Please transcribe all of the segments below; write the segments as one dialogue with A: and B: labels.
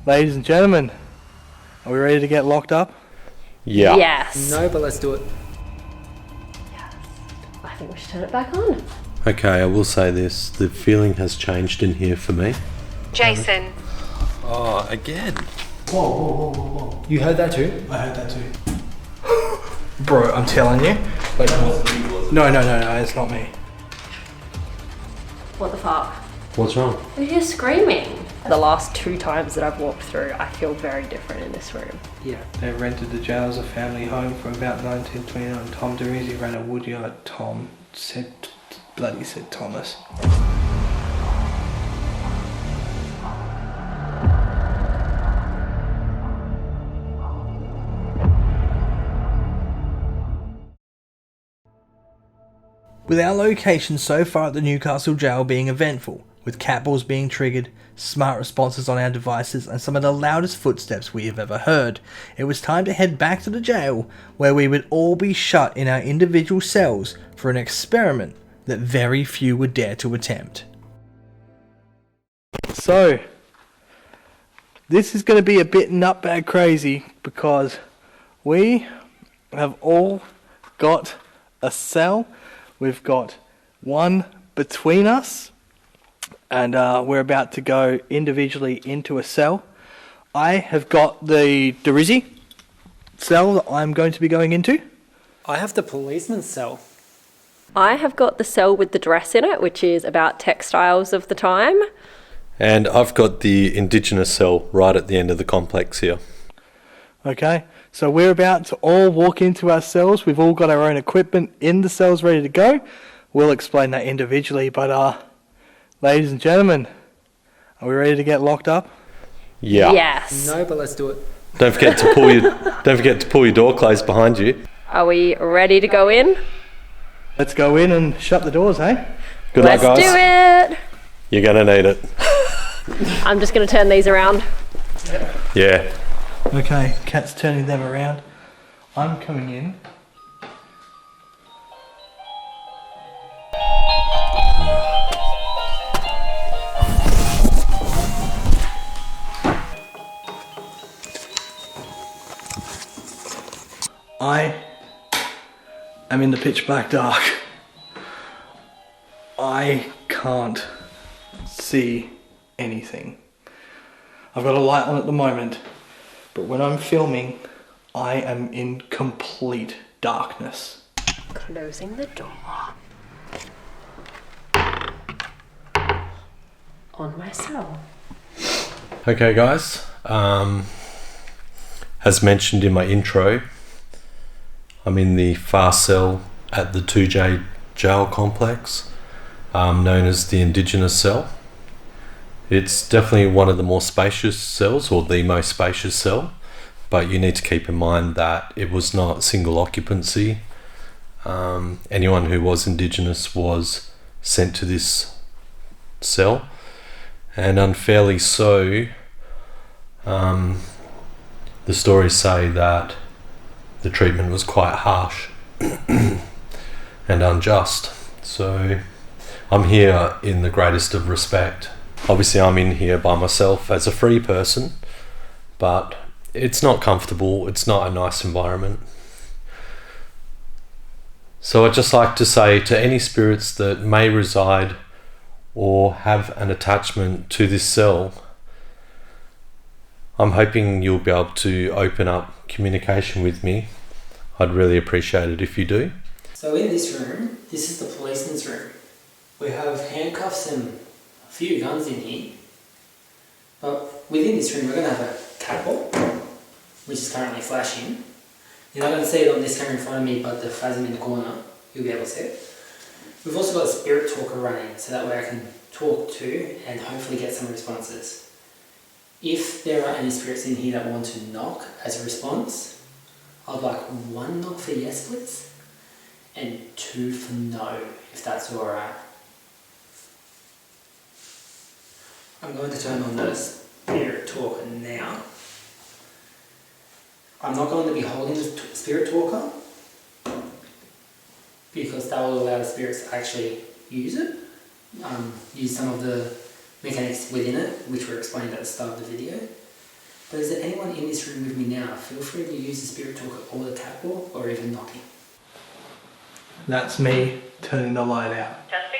A: Ladies and gentlemen, are we ready to get locked up?
B: Yeah.
C: Yes.
D: No, but let's do it.
C: Yes. I think we should turn it back on.
B: Okay, I will say this. The feeling has changed in here for me.
E: Jason.
B: Oh, again.
A: Whoa.
D: You heard that too?
A: I heard that too. Bro, I'm telling you. Like, no, it's not me.
C: What the fuck?
B: What's wrong?
C: You're screaming. The last 2 times that I've walked through, I feel very different in this room.
A: Yeah. They rented the jail as a family home for about 1929. Tom DeRisi ran a woodyard. Tom said Thomas. With our location so far at the Newcastle jail being eventful, with catballs being triggered, smart responses on our devices, and some of the loudest footsteps we have ever heard, it was time to head back to the jail, where we would all be shut in our individual cells for an experiment that very few would dare to attempt. So, this is going to be a bit nutbag crazy, because we have all got a cell. We've got one between us, and we're about to go individually into a cell. I have got the DeRisi cell that I'm going to be going into.
D: I have the policeman's cell.
C: I have got the cell with the dress in it, which is about textiles of the time.
B: And I've got the Indigenous cell right at the end of the complex here.
A: Okay, so we're about to all walk into our cells. We've all got our own equipment in the cells ready to go. We'll explain that individually, but ladies and gentlemen, are we ready to get locked up?
B: Yeah.
C: Yes.
D: No, but let's do it.
B: Don't forget to pull your door closed behind you.
C: Are we ready to go in?
A: Let's go in and shut the doors, hey?
B: Good luck, guys.
C: Let's do it.
B: You're gonna need it.
C: I'm just going to turn these around.
B: Yeah.
A: Okay, Kat's turning them around. I'm coming in. I am in the pitch black dark. I can't see anything. I've got a light on at the moment, but when I'm filming, I am in complete darkness.
C: Closing the door. On my cell.
B: Okay, guys. As mentioned in my intro, I'm in the far cell at the Toodyay jail complex, known as the Indigenous cell. It's definitely one of the more spacious cells, or the most spacious cell, but you need to keep in mind that it was not single occupancy. Anyone who was Indigenous was sent to this cell, and unfairly so. The stories say that the treatment was quite harsh and unjust. So I'm here in the greatest of respect. Obviously I'm in here by myself as a free person, but it's not comfortable, it's not a nice environment. So I'd just like to say to any spirits that may reside or have an attachment to this cell, I'm hoping you'll be able to open up communication with me. I'd really appreciate it if you do.
D: So in this room, this is the policeman's room. We have handcuffs and a few guns in here. But within this room, we're going to have a catwalk, which is currently flashing. You're not going to see it on this camera in front of me, but the phasm in the corner, you'll be able to see it. We've also got a spirit talker running, so that way I can talk to and hopefully get some responses. If there are any spirits in here that want to knock as a response, I'd like 1 knock for yes please, and 2 for no, if that's alright. I'm going to turn on the spirit talker now. I'm not going to be holding the spirit talker, because that will allow the spirits to actually use it, use some of the mechanics within it, which were explained at the start of the video. But is there anyone in this room with me now? Feel free to use the spirit talker or the catwalk or even knocking.
A: That's me turning the light out.
E: Testing.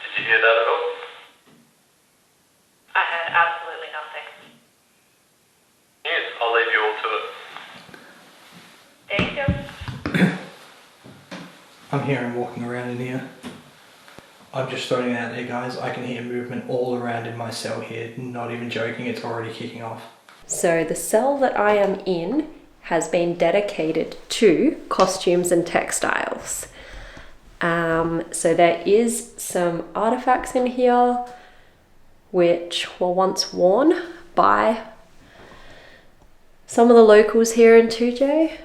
B: Did you hear that at all?
E: I heard absolutely nothing.
B: Yes, I'll leave you all to it.
E: There you go.
A: I'm hearing walking around in here. I'm just throwing it out there, guys. I can hear movement all around in my cell here. Not even joking, it's already kicking off.
C: So the cell that I am in has been dedicated to costumes and textiles. So there is some artifacts in here which were once worn by some of the locals here in Toodyay.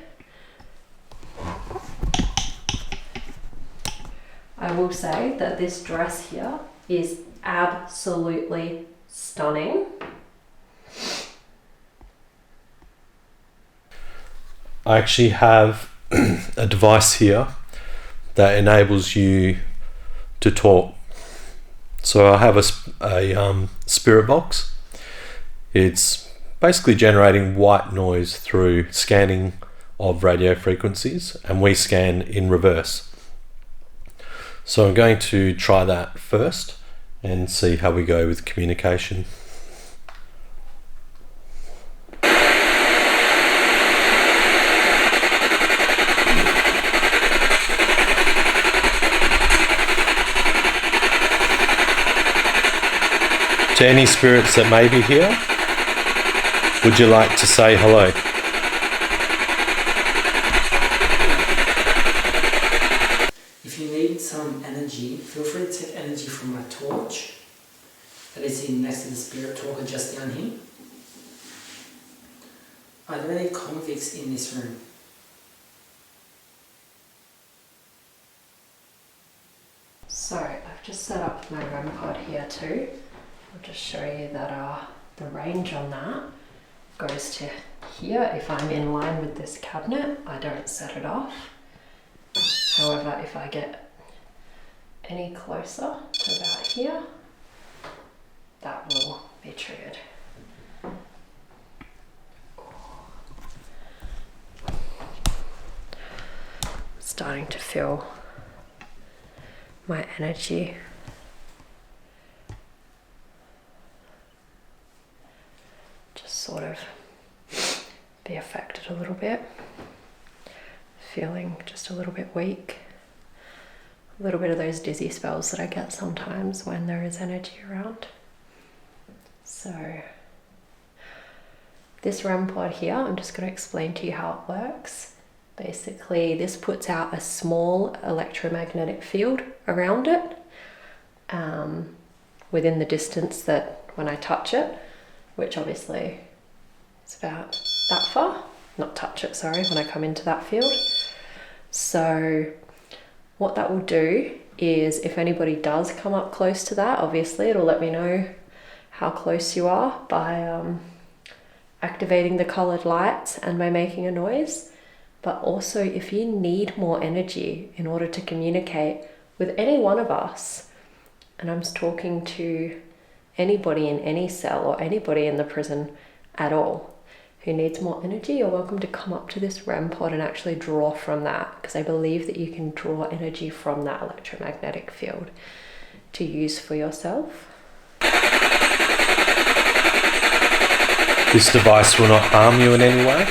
C: I will say that this dress here is absolutely stunning.
B: I actually have a device here that enables you to talk. So I have a spirit box. It's basically generating white noise through scanning of radio frequencies, and we scan in reverse. So I'm going to try that first and see how we go with communication. To any spirits that may be here, would you like to say hello?
D: If you need some energy, feel free to take energy from my torch that is in next to the spirit talker just down here. Are there any convicts in this room?
C: So I've just set up my REM pod here too. I'll just show you that the range on that goes to here. If I'm in line with this cabinet, I don't set it off. However, if I get any closer to about here, that will be triggered. Starting to feel my energy just sort of be affected a little bit, feeling just a little bit weak, a little bit of those dizzy spells that I get sometimes when there is energy around. So this REM pod here, I'm just going to explain to you how it works. Basically, this puts out a small electromagnetic field around it within the distance that when I touch it, which obviously is about that far, not touch it, sorry, when I come into that field. So what that will do is if anybody does come up close to that, obviously it'll let me know how close you are by activating the colored lights and by making a noise. But also if you need more energy in order to communicate with any one of us, and I'm talking to anybody in any cell or anybody in the prison at all who needs more energy, you're welcome to come up to this REM pod and actually draw from that, because I believe that you can draw energy from that electromagnetic field to use for yourself.
B: This device will not harm you in any way.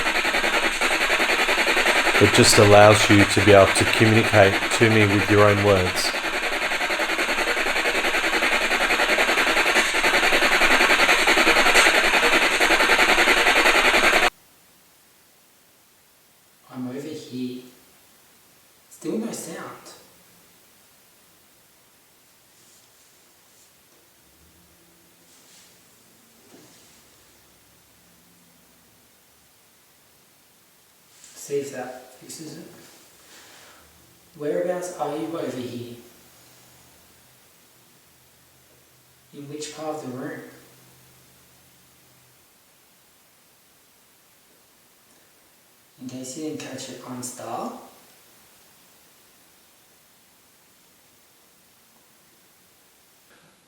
B: It just allows you to be able to communicate to me with your own words.
D: I'm over here. Still no sound. See if that fixes it. Whereabouts are you over here? In which part of the room? in case you didn't catch it on Star.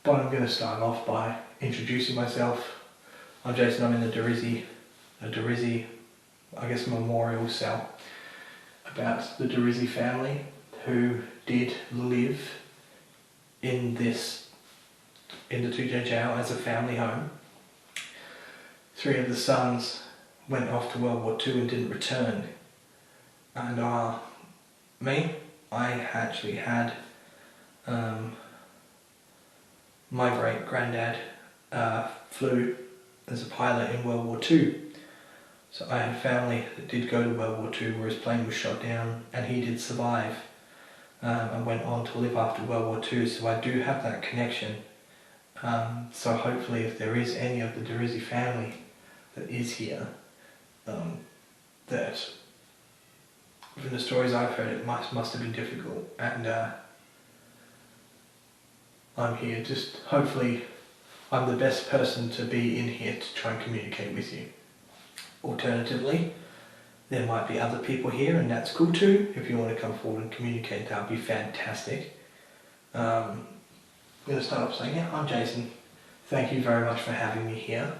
A: But I'm going to start off by introducing myself. I'm Jason. I'm in a Drizzy, I guess, memorial cell about the Drizzy family who did live in the Toodyay jail as a family home. 3 of the sons went off to World War II and didn't return. And I actually had my great granddad flew as a pilot in World War II. So I had family that did go to World War II where his plane was shot down, and he did survive and went on to live after World War II. So I do have that connection. So hopefully if there is any of the Drizzy family that is here, that from the stories I've heard it must have been difficult, and I'm here just hopefully I'm the best person to be in here to try and communicate with you. Alternatively, there might be other people here, and that's cool too. If you want to come forward and communicate, that would be fantastic. I'm going to start off saying, yeah, I'm Jason. Thank you very much for having me here.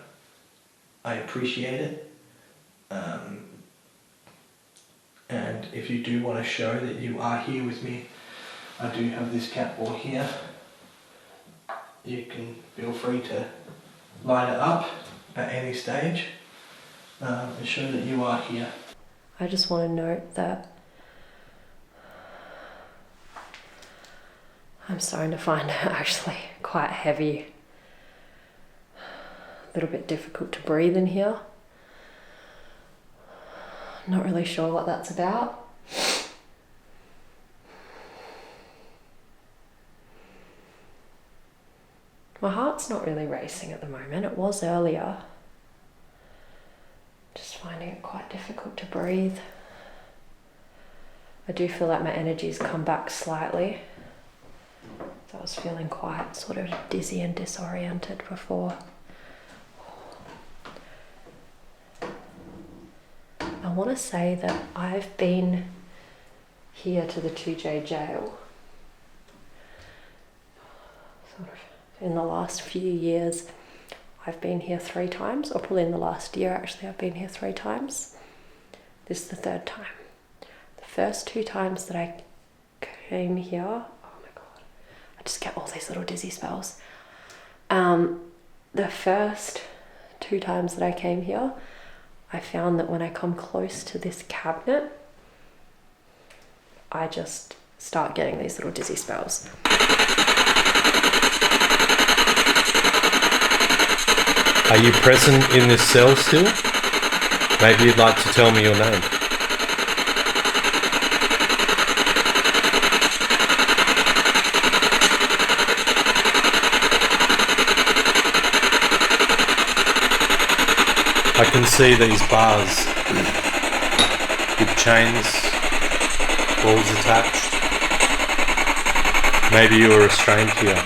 A: I appreciate it. And if you do want to show that you are here with me, I do have this cat ball here. You can feel free to light it up at any stage and show that you are here.
C: I just want to note that I'm starting to find it actually quite heavy. A little bit difficult to breathe in here. Not really sure what that's about. My heart's not really racing at the moment. It was earlier. Just finding it quite difficult to breathe. I do feel like my energy's come back slightly. So I was feeling quite sort of dizzy and disoriented before. I want to say that I've been here to the Toodyay jail sort of in the last few years. I've been here 3 times, or probably in the last year actually I've been here 3 times. This is the 3rd time. The first 2 times that I came here, oh my god, I just get all these little dizzy spells. The first 2 times that I came here, I found that when I come close to this cabinet, I just start getting these little dizzy spells.
B: Are you present in this cell still? Maybe you'd like to tell me your name. I can see these bars with chains, balls attached. Maybe you were restrained here.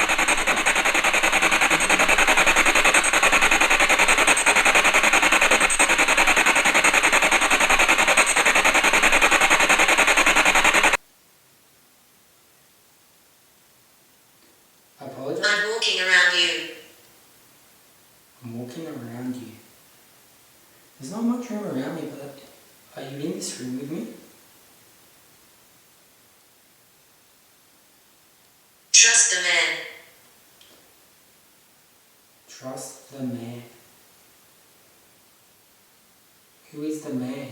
D: I apologize.
F: I'm walking around you.
D: I'm walking around you. There's not much room around me, but are you in this room with me?
F: Trust the man.
D: Trust the man. Who is the man?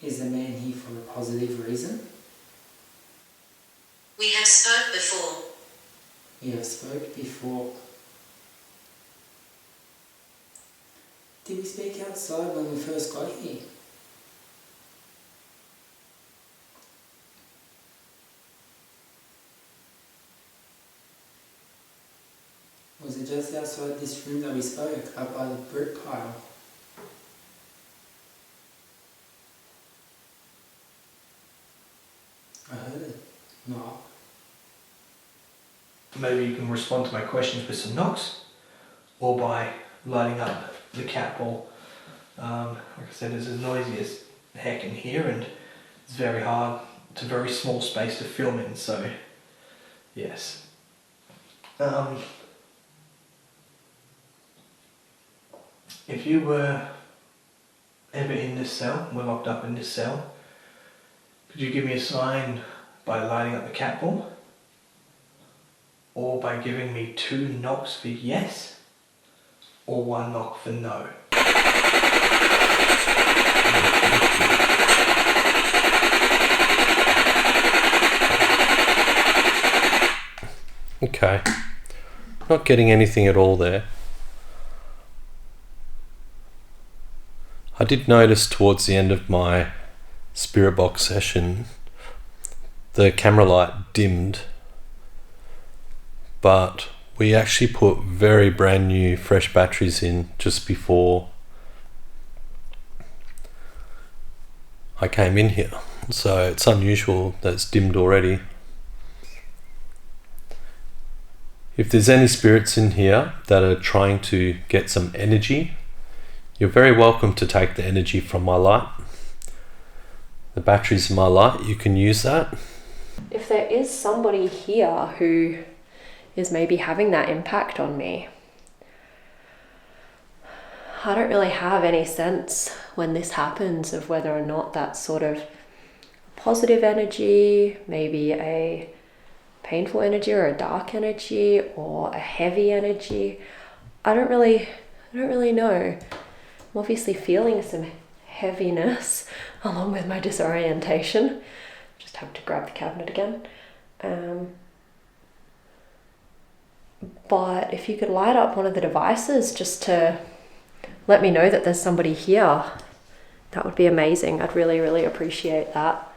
D: Is the man here for a positive reason?
F: We have spoke before.
D: We have spoke before. Did we speak outside when we first got here? Was it just outside this room that we spoke, up by the brick pile? I heard it. No.
A: maybe you can respond to my questions with some knocks, or by lighting up the cat ball. Like I said, it's as noisy as heck in here, and it's very hard. It's a very small space to film in, so yes. If you were ever in this cell, we're locked up in this cell, could you give me a sign by lighting up the cat ball? Or by giving me 2 knocks for yes, or 1 knock for no?
B: Okay. Not getting anything at all there. I did notice towards the end of my spirit box session, the camera light dimmed, but we actually put very brand new fresh batteries in just before I came in here. So it's unusual that it's dimmed already. If there's any spirits in here that are trying to get some energy, you're very welcome to take the energy from my light. The batteries in my light, you can use that.
C: If there is somebody here who is maybe having that impact on me, I don't really have any sense when this happens of whether or not that's sort of positive energy, maybe a painful energy or a dark energy or a heavy energy. I don't really know. I'm obviously feeling some heaviness along with my disorientation. Just have to grab the cabinet again. But if you could light up one of the devices just to let me know that there's somebody here, that would be amazing. I'd really, really appreciate that.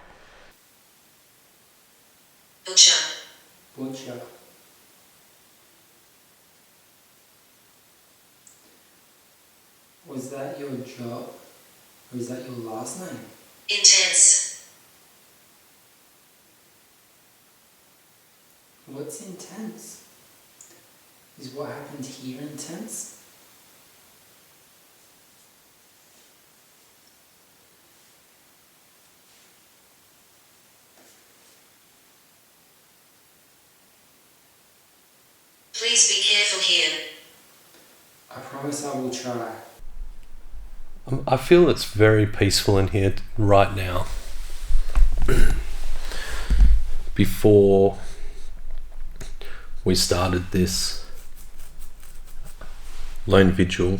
D: Butcher. Was that your job? Or is that your last name?
F: Intense.
D: What's intense? Is what happened here intense?
F: Please be careful here.
D: I promise I will try.
B: I feel it's very peaceful in here right now. Before we started this lone vigil,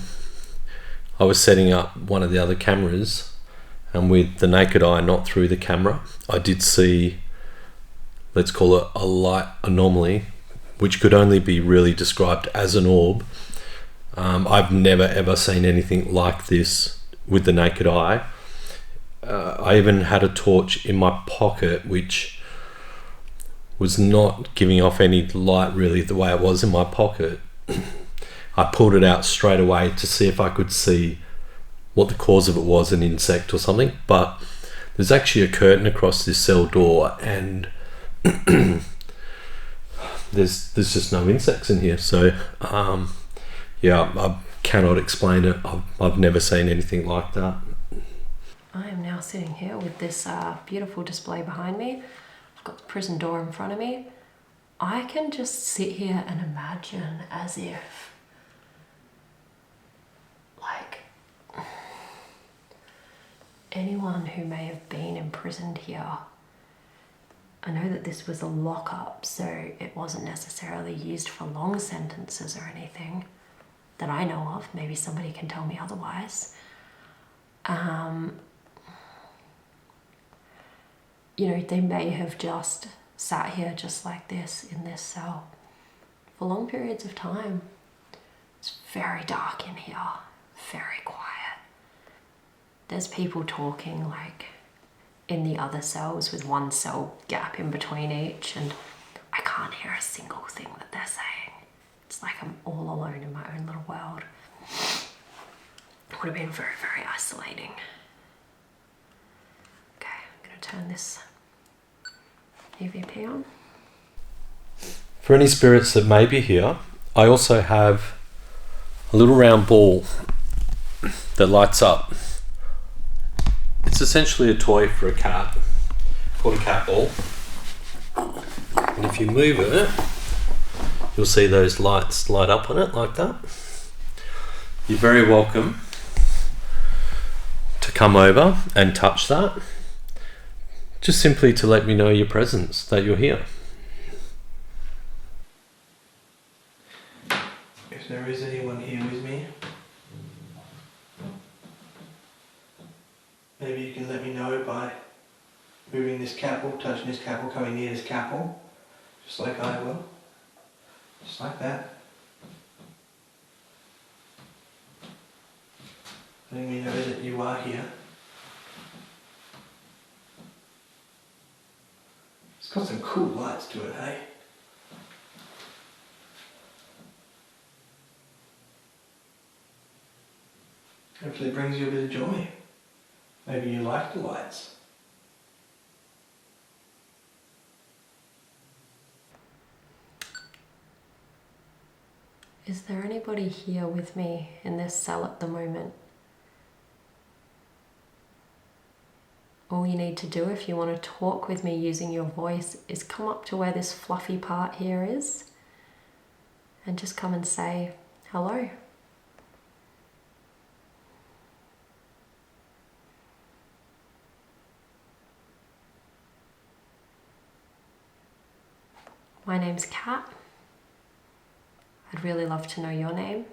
B: I was setting up one of the other cameras, and with the naked eye, not through the camera, I did see, let's call it a light anomaly, which could only be really described as an orb. I've never ever seen anything like this with the naked eye. I even had a torch in my pocket which was not giving off any light really the way it was in my pocket. I pulled it out straight away to see if I could see what the cause of it was, an insect or something, but there's actually a curtain across this cell door, and there's just no insects in here. So yeah, I cannot explain it. I've never seen anything like that.
C: I am now sitting here with this beautiful display behind me. I've got the prison door in front of me. I can just sit here and imagine as if, like, anyone who may have been imprisoned here, I know that this was a lockup, so it wasn't necessarily used for long sentences or anything that I know of. Maybe somebody can tell me otherwise. You know, they may have just sat here just like this in this cell for long periods of time. It's very dark in here, very quiet. There's people talking like in the other cells with one cell gap in between each, and I can't hear a single thing that they're saying. It's like I'm all alone in my own little world. It would have been very, very isolating. Okay, I'm gonna turn this EVP on.
B: For any spirits that may be here, I also have a little round ball that lights up. It's essentially a toy for a cat, called a cat ball. And if you move it, you'll see those lights light up on it like that. You're very welcome to come over and touch that, just simply to let me know your presence, that you're here.
A: If there is anyone here with me, maybe you can let me know by moving this cat ball, touching this cat ball, coming near this cat ball, just like I will. Just like that. Letting me know that you are here. It's got some cool lights to it, hey? Hopefully it brings you a bit of joy. Maybe you like the lights.
C: Is there anybody here with me in this cell at the moment? All you need to do if you want to talk with me using your voice is come up to where this fluffy part here is and just come and say hello. My name's Kat. I'd really love to know your name.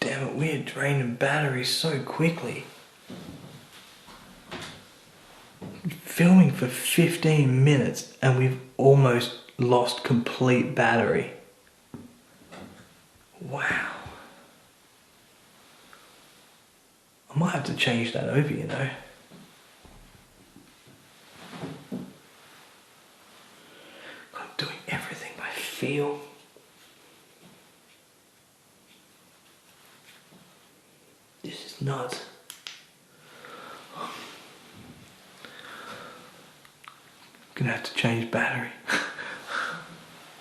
A: Damn it, we are draining batteries so quickly. Filming for 15 minutes and we've almost lost complete battery. Wow. I might have to change that over, you know. I'm doing everything by feel. This is nuts. Gonna have to change battery.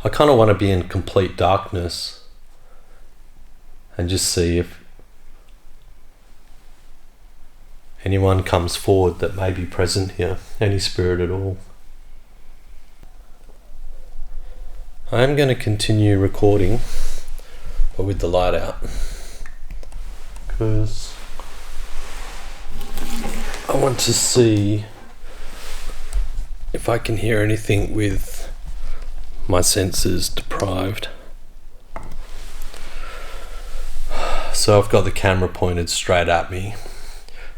B: I kind of want to be in complete darkness and just see if anyone comes forward that may be present here, any spirit at all. I am going to continue recording, but with the light out, because I want to see if I can hear anything with my senses deprived. So I've got the camera pointed straight at me.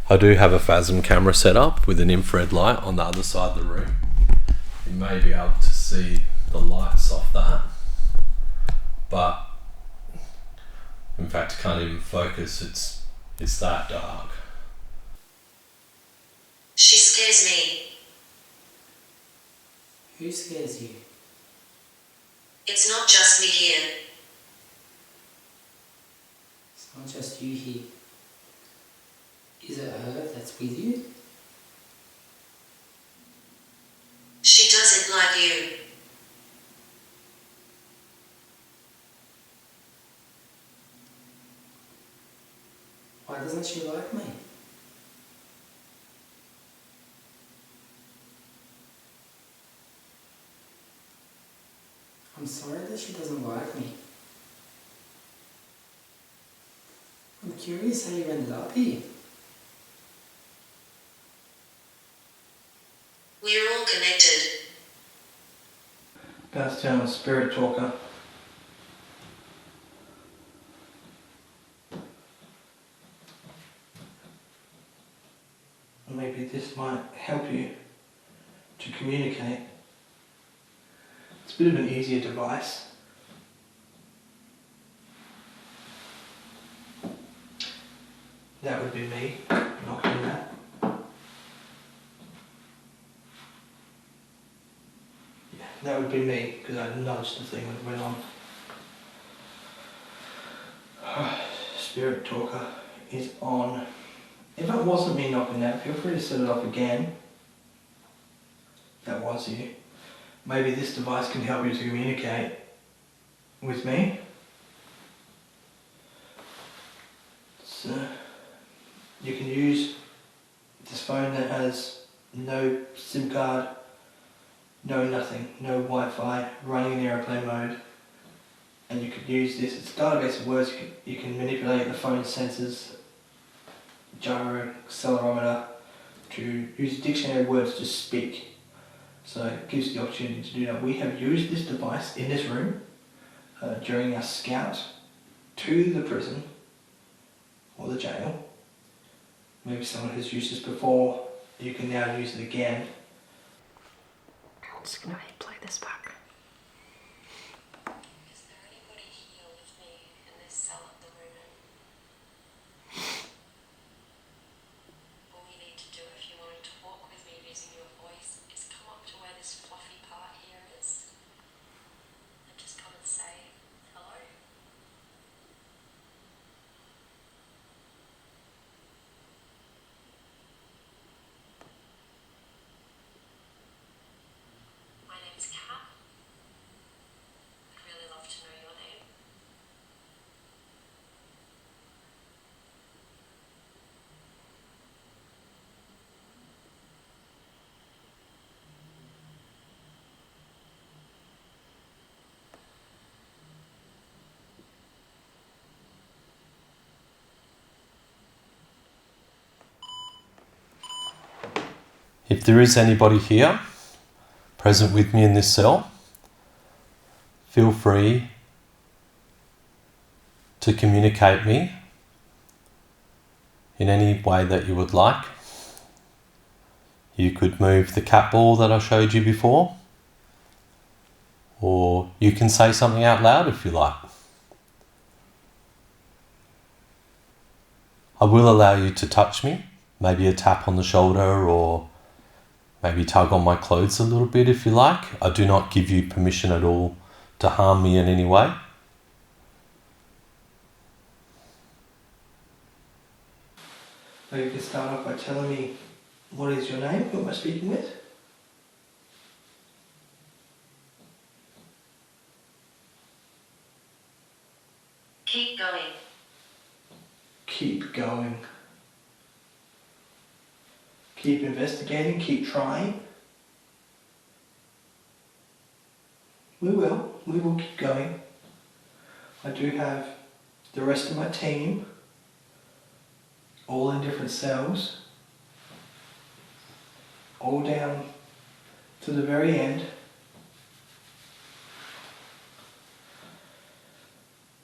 B: I do have a Phasm camera set up with an infrared light on the other side of the room. You may be able to see the lights off that, but in fact I can't even focus, it's that dark.
F: She scares me.
D: Who scares you?
F: It's not just me here.
D: It's not just you here. Is it her that's with you?
F: She doesn't like you.
D: Why doesn't she like me? I'm sorry that she doesn't like me. I'm curious how you ended up here.
F: We're all connected.
A: About to turn on Spirit Talker. Maybe this might help you to communicate. It's a bit of an easier device. That would be me knocking that. That would be me, because I nudged the thing when it went on. Spirit Talker is on. If it wasn't me knocking that, feel free to set it off again. That was you. Maybe this device can help you to communicate with me. So you can use this phone that has no SIM card, no nothing, no Wi-Fi, running in airplane mode. And you could use this, it's a database of words, you can manipulate the phone's sensors, gyro, accelerometer, to use a dictionary of words to speak. So it gives you the opportunity to do that. We have used this device in this room during our scout to the prison or the jail. Maybe someone has used this before, you can now use it again.
C: I'm just going to play this back.
F: Is there anybody here with me in this cell at the moment? All you need to do if you wanted to walk with me using your voice is come up to where this fluffy part here is and just come and say hello. My name's Kat. I'd really love to know your name.
B: If there is anybody here present with me in this cell, feel free to communicate me in any way that you would like. You could move the cat ball that I showed you before, or you can say something out loud if you like. I will allow you to touch me, maybe a tap on the shoulder or maybe tug on my clothes a little bit if you like. I do not give you permission at all to harm me in any way.
A: So you can start off by telling me what is your name, who am I speaking with?
F: Keep going.
A: Keep going. Keep investigating, keep trying. We will keep going. I do have the rest of my team, all in different cells, all down to the very end.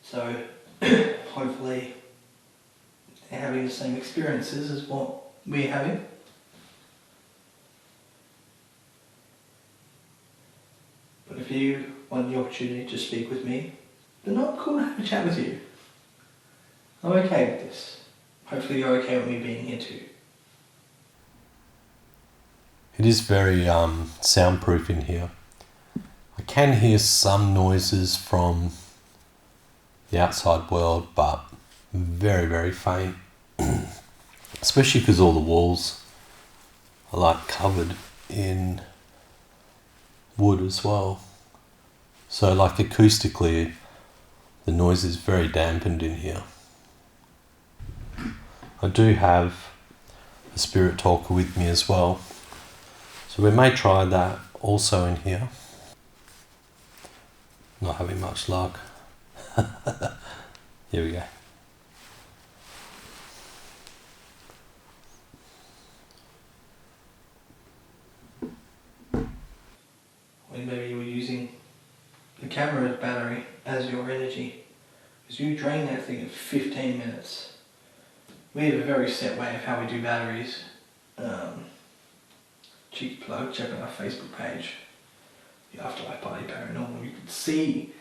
A: So hopefully they're having the same experiences as what we're having. But if you want the opportunity to speak with me, then I'm cool to have a chat with you. I'm okay with this. Hopefully you're okay with me being here too.
B: It is very soundproof in here. I can hear some noises from the outside world, but very, very faint. Especially because all the walls are like covered in wood as well. So like acoustically, the noise is very dampened in here. I do have a spirit talker with me as well. So we may try that also in here. Not having much luck. Here we go.
A: When maybe you were using the camera's battery as your energy, because you drain that thing in 15 minutes. We have a very set way of how we do batteries. Cheeky plug, check on our Facebook page, the Afterlife Party Paranormal. You can see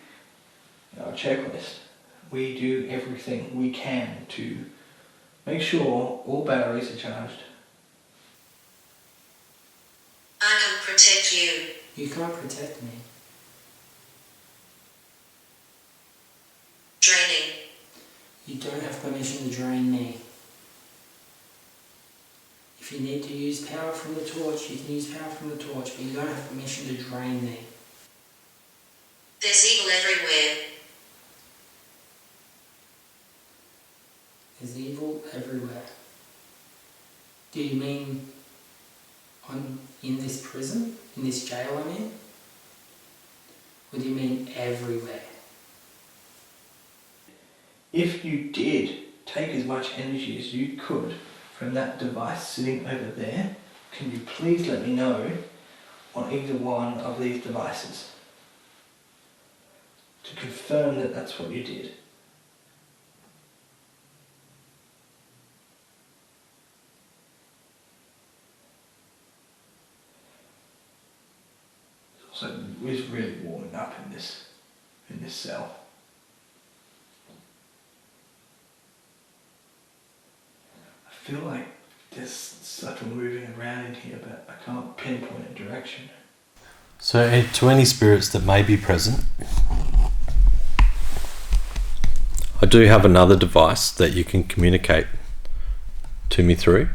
A: our checklist. We do everything we can to make sure all batteries are charged.
F: I can protect you.
D: You can't protect me.
F: Draining.
D: You don't have permission to drain me. If you need to use power from the torch, you can use power from the torch, but you don't have permission to drain me.
F: There's evil everywhere.
D: There's evil everywhere. Do you mean in this prison? In this jail I'm in? Or do you mean everywhere?
A: If you did take as much energy as you could from that device sitting over there, can you please let me know on either one of these devices to confirm that that's what you did? So it's really warming up in this cell. I feel like there's subtle moving around in here, but I can't pinpoint a direction.
B: So to any spirits that may be present, I do have another device that you can communicate to me through.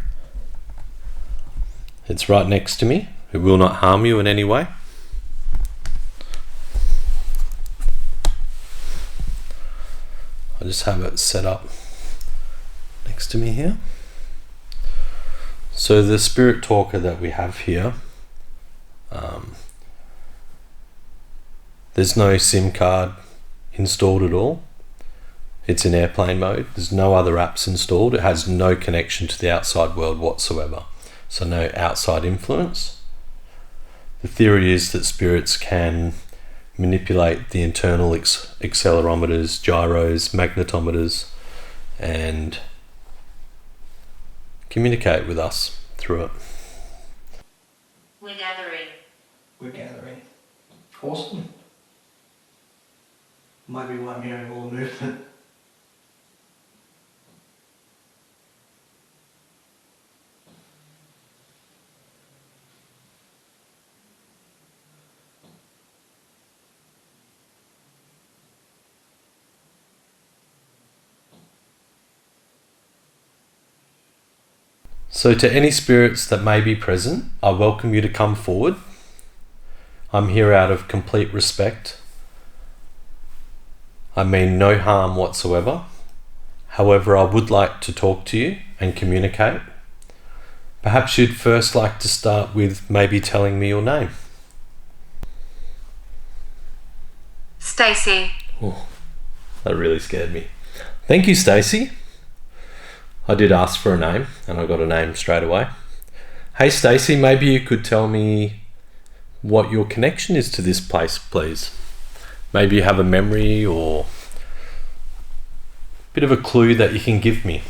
B: It's right next to me. It will not harm you in any way. I just have it set up next to me here. So the spirit talker that we have here, there's no SIM card installed at all. It's in airplane mode. There's no other apps installed. It has no connection to the outside world whatsoever. So no outside influence. The theory is that spirits can manipulate the internal accelerometers, gyros, magnetometers, and communicate with us through it.
F: We're gathering.
A: We're gathering. Awesome. Might be why I'm hearing all the movement.
B: So to any spirits that may be present, I welcome you to come forward. I'm here out of complete respect. I mean no harm whatsoever. However, I would like to talk to you and communicate. Perhaps you'd first like to start with maybe telling me your name.
F: Stacey.
B: Oh, that really scared me. Thank you, Stacey. I did ask for a name and I got a name straight away. Hey Stacey, maybe you could tell me what your connection is to this place, please. Maybe you have a memory or a bit of a clue that you can give me.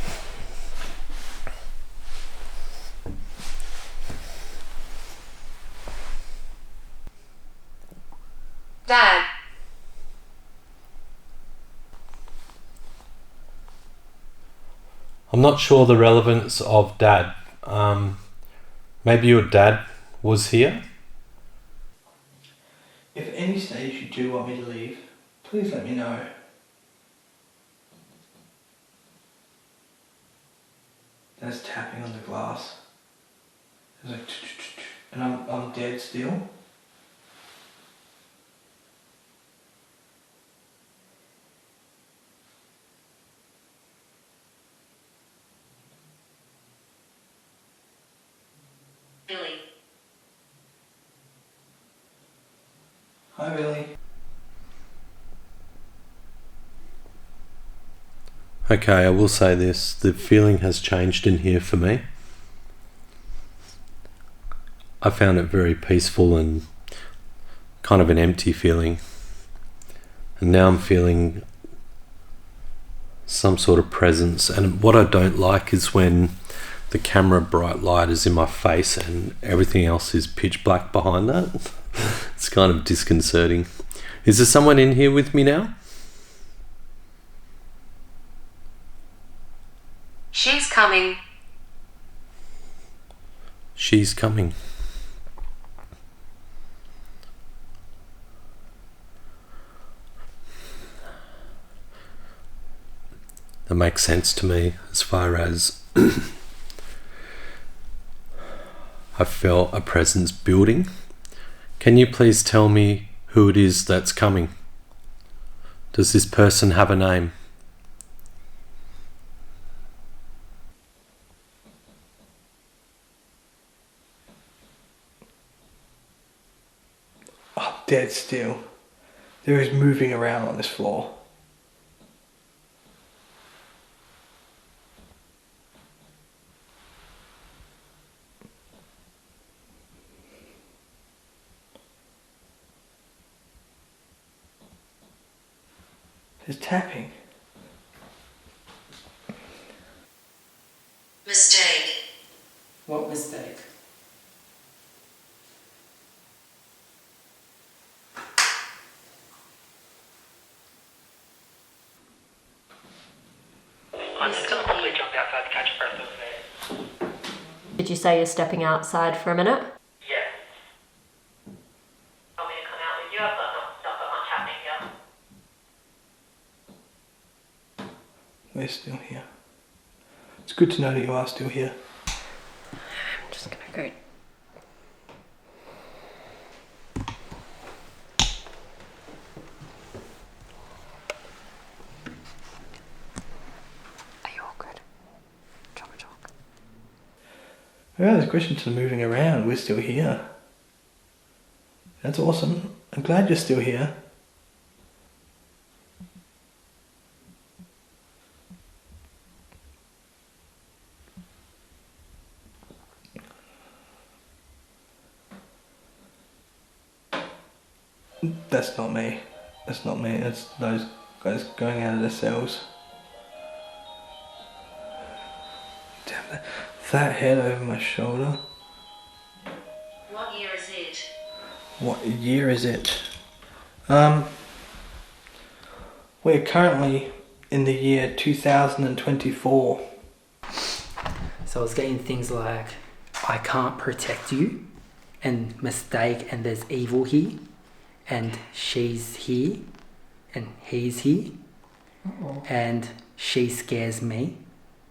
F: Dad.
B: I'm not sure the relevance of Dad. Maybe your dad was here?
A: If at any stage you do want me to leave, please let me know. There's tapping on the glass. There's like and I'm dead still.
F: Billy.
A: Hi Billy.
B: Okay, I will say this. The feeling has changed in here for me. I found it very peaceful and kind of an empty feeling. And now I'm feeling some sort of presence. And what I don't like is when the camera bright light is in my face and everything else is pitch black behind that. It's kind of disconcerting. Is there someone in here with me now?
F: She's coming.
B: She's coming. that makes sense to me as far as I felt a presence building. Can you please tell me who it is that's coming? Does this person have a name?
A: Oh, dead still. There is moving around on this floor. There's tapping.
F: Mistake.
D: What mistake?
E: I'm just gonna quickly jump outside to catch a breath of air.
C: Did you say you're stepping outside for a minute?
E: Yeah. Want me to come out with you? I've not got much happening here.
A: We're still here. It's good to know that you are still here.
C: I'm just gonna go. Are you all good? Talk.
A: Well, there's a question to the moving around. We're still here. That's awesome. I'm glad you're still here. That's not me. That's not me. That's those guys going out of their cells. Damn that head over my shoulder.
F: What year is it?
A: What year is it? We're currently in the year 2024.
D: So I was getting things like, I can't protect you, and mistake, and there's evil here, and she's here, and he's here, and she scares me.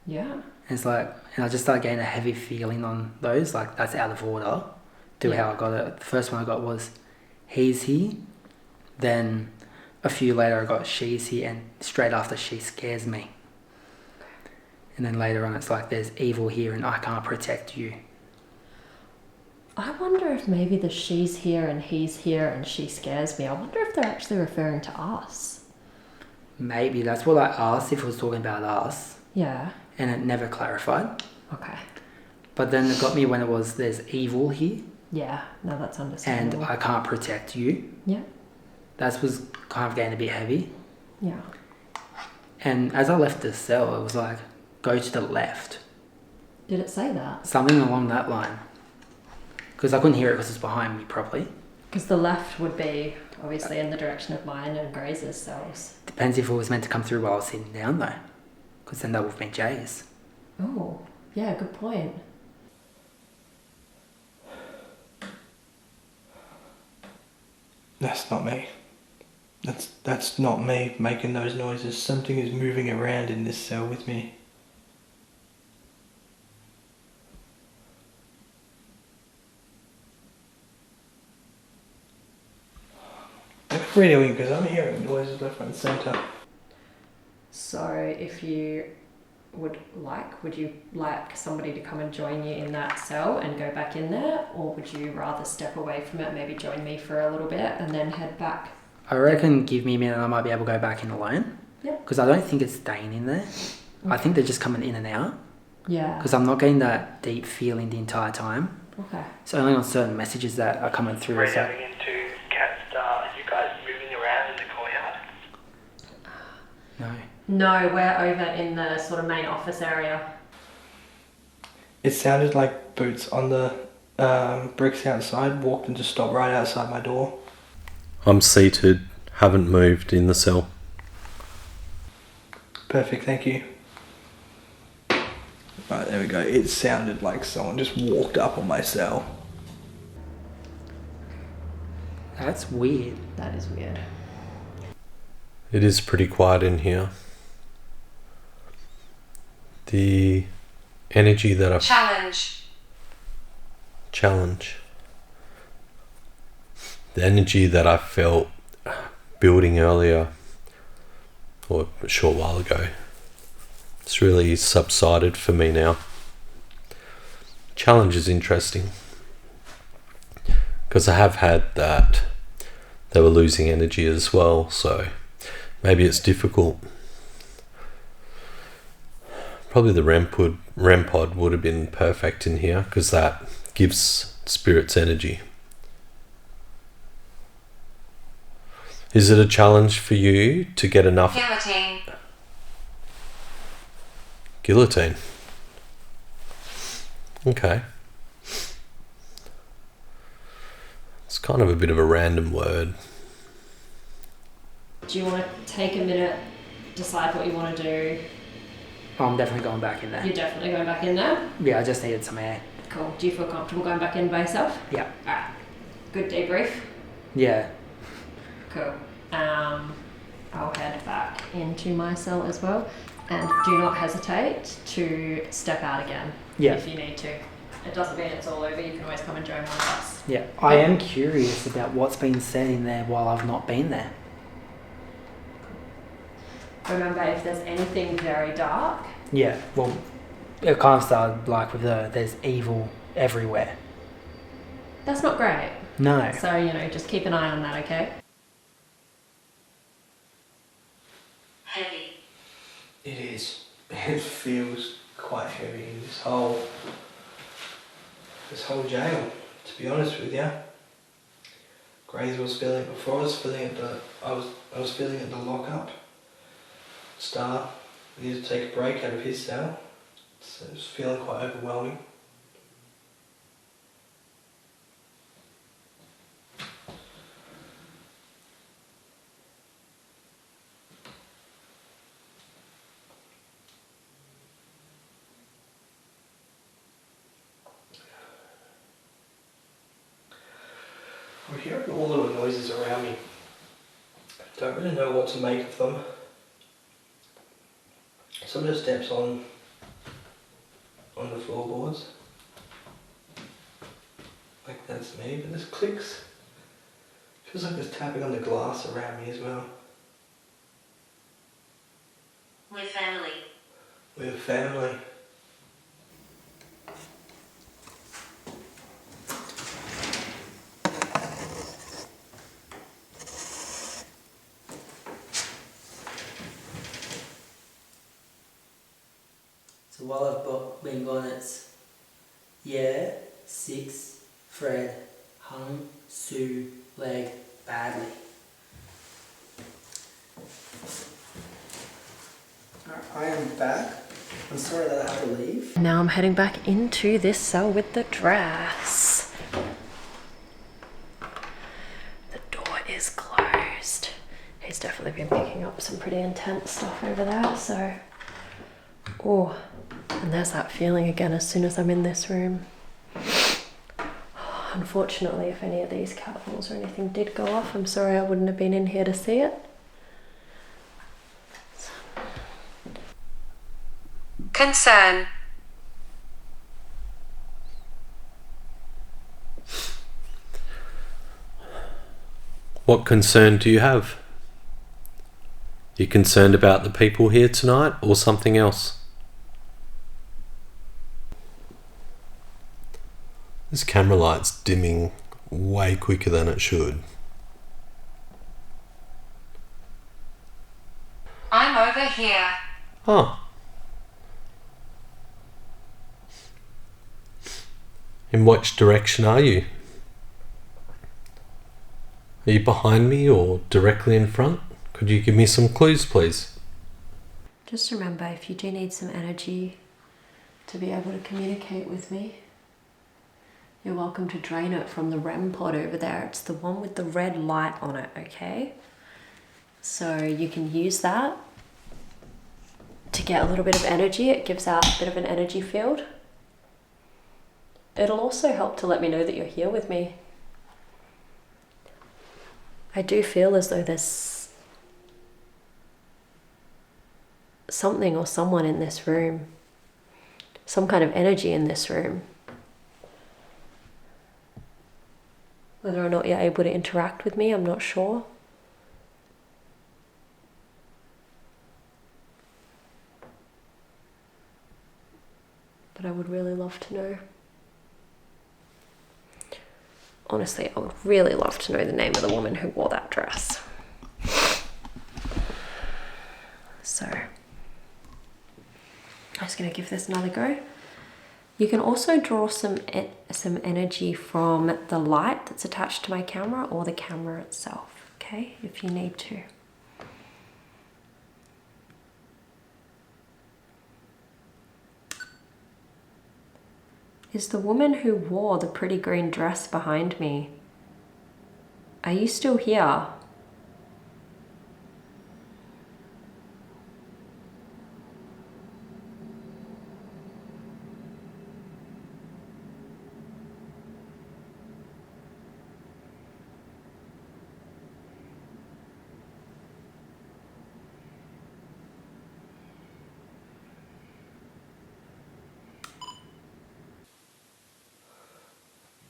C: Yeah.
D: And it's like, and I just started getting a heavy feeling on those, like that's out of order to how I got it. The first one I got was, he's here, then a few later I got she's here, and straight after she scares me. And then later on it's like there's evil here and I can't protect you.
C: I wonder if maybe the she's here and he's here and she scares me. I wonder if they're actually referring to us.
D: Maybe that's what I asked, if it was talking about us,
C: Yeah.
D: and it never clarified.
C: Okay.
D: But then it got me when it was there's evil here
C: Yeah. No, that's
D: and
C: understandable.
D: I can't protect you.
C: Yeah.
D: That was kind of getting a bit heavy.
C: Yeah.
D: And as I left the cell, it was like, go to the left.
C: Did it say that?
D: Something along that line. Because I couldn't hear it because it's behind me properly.
C: Because the left would be obviously in the direction of mine and Grazer's cells.
D: Depends if it was meant to come through while I was sitting down though. Because then that would have been Jay's.
C: Oh, yeah, good point.
A: That's not me. That's not me making those noises. Something is moving around in this cell with me. It's radioing because I'm hearing noises left, right, and centre.
C: So if you would you like somebody to come and join you in that cell and go back in there, or would you rather step away from it, maybe join me for a little bit and then head back?
D: I reckon give me a minute and I might be able to go back in alone.
C: Yep.
D: Because I don't think it's staying in there. I think they're just coming in and out.
C: Yeah.
D: Because I'm not getting that deep feeling the entire time.
C: Okay.
D: It's only on certain messages that are coming through. It's like,
E: Radioing into Cat Star. You guys moving around in the courtyard?
D: no.
C: No, we're over in the sort of main office area.
A: It sounded like boots on the bricks outside walked and just stopped right outside my door.
B: I'm seated, haven't moved in the cell.
A: Perfect, thank you. Right, there we go. It sounded like someone just walked up on my cell.
D: That's weird.
C: That is weird.
B: It is pretty quiet in here. The energy that I
F: challenge.
B: The energy that I felt building earlier, or a short while ago, it's really subsided for me now. Challenge is interesting because I have had that they were losing energy as well, so maybe it's difficult. Probably the REM pod would have been perfect in here because that gives spirits energy. Is it a challenge for you to get enough? Guillotine. Okay. It's kind of a bit of a random word.
C: Do you want to take a minute, decide what you want to do?
D: Oh, I'm definitely going back in there.
C: You're definitely going back in there?
D: Yeah, I just needed some air.
C: Cool. Do you feel comfortable going back in by yourself?
D: Yeah.
C: Alright. Good debrief?
D: Yeah.
C: Cool. I'll head back into my cell as well. And do not hesitate to step out again if you need to. It doesn't mean it's all over. You can always come and join one of us.
D: Yeah. I am curious about what's been said in there while I've not been there.
C: Remember, if there's anything very dark...
D: Yeah, well, it kind of started like with there's evil everywhere.
C: That's not great.
D: No.
C: So, just keep an eye on that, okay?
F: Heavy.
A: It is. It feels quite heavy in this whole jail, to be honest with you. Grace was feeling it before. I was feeling it. I was feeling it in the lockup. Star needed to take a break out of his cell. So it was feeling quite overwhelming. I'm hearing all the noises around me. Don't really know what to make of them. Some of the steps on the floorboards. Like that's me, but there's clicks. Feels like there's tapping on the glass around me as well.
F: With family.
A: With family.
D: So while I've been gone, it's Six, Fred, Hung, Sue, Leg, badly. I am back. I'm sorry that I have to leave.
C: Now I'm heading back into this cell with the dress. The door is closed. He's definitely been picking up some pretty intense stuff over there, so... Oh, and there's that feeling again as soon as I'm in this room. Unfortunately, if any of these cat balls or anything did go off, I'm sorry I wouldn't have been in here to see it.
F: Concern.
B: What concern do you have? You concerned about the people here tonight or something else? This camera light's dimming way quicker than it should.
F: I'm over here.
B: Oh. In which direction are you? Are you behind me or directly in front? Could you give me some clues, please?
C: Just remember, if you do need some energy to be able to communicate with me, you're welcome to drain it from the REM pod over there. It's the one with the red light on it, okay? So you can use that to get a little bit of energy. It gives out a bit of an energy field. It'll also help to let me know that you're here with me. I do feel as though there's something or someone in this room some kind of energy in this room. Whether or not you're able to interact with me, I'm not sure. But I would really love to know. Honestly, I would really love to know the name of the woman who wore that dress. So, I'm just going to give this another go. You can also draw some energy from the light that's attached to my camera or the camera itself, okay, if you need to. Is the woman who wore the pretty green dress behind me, are you still here?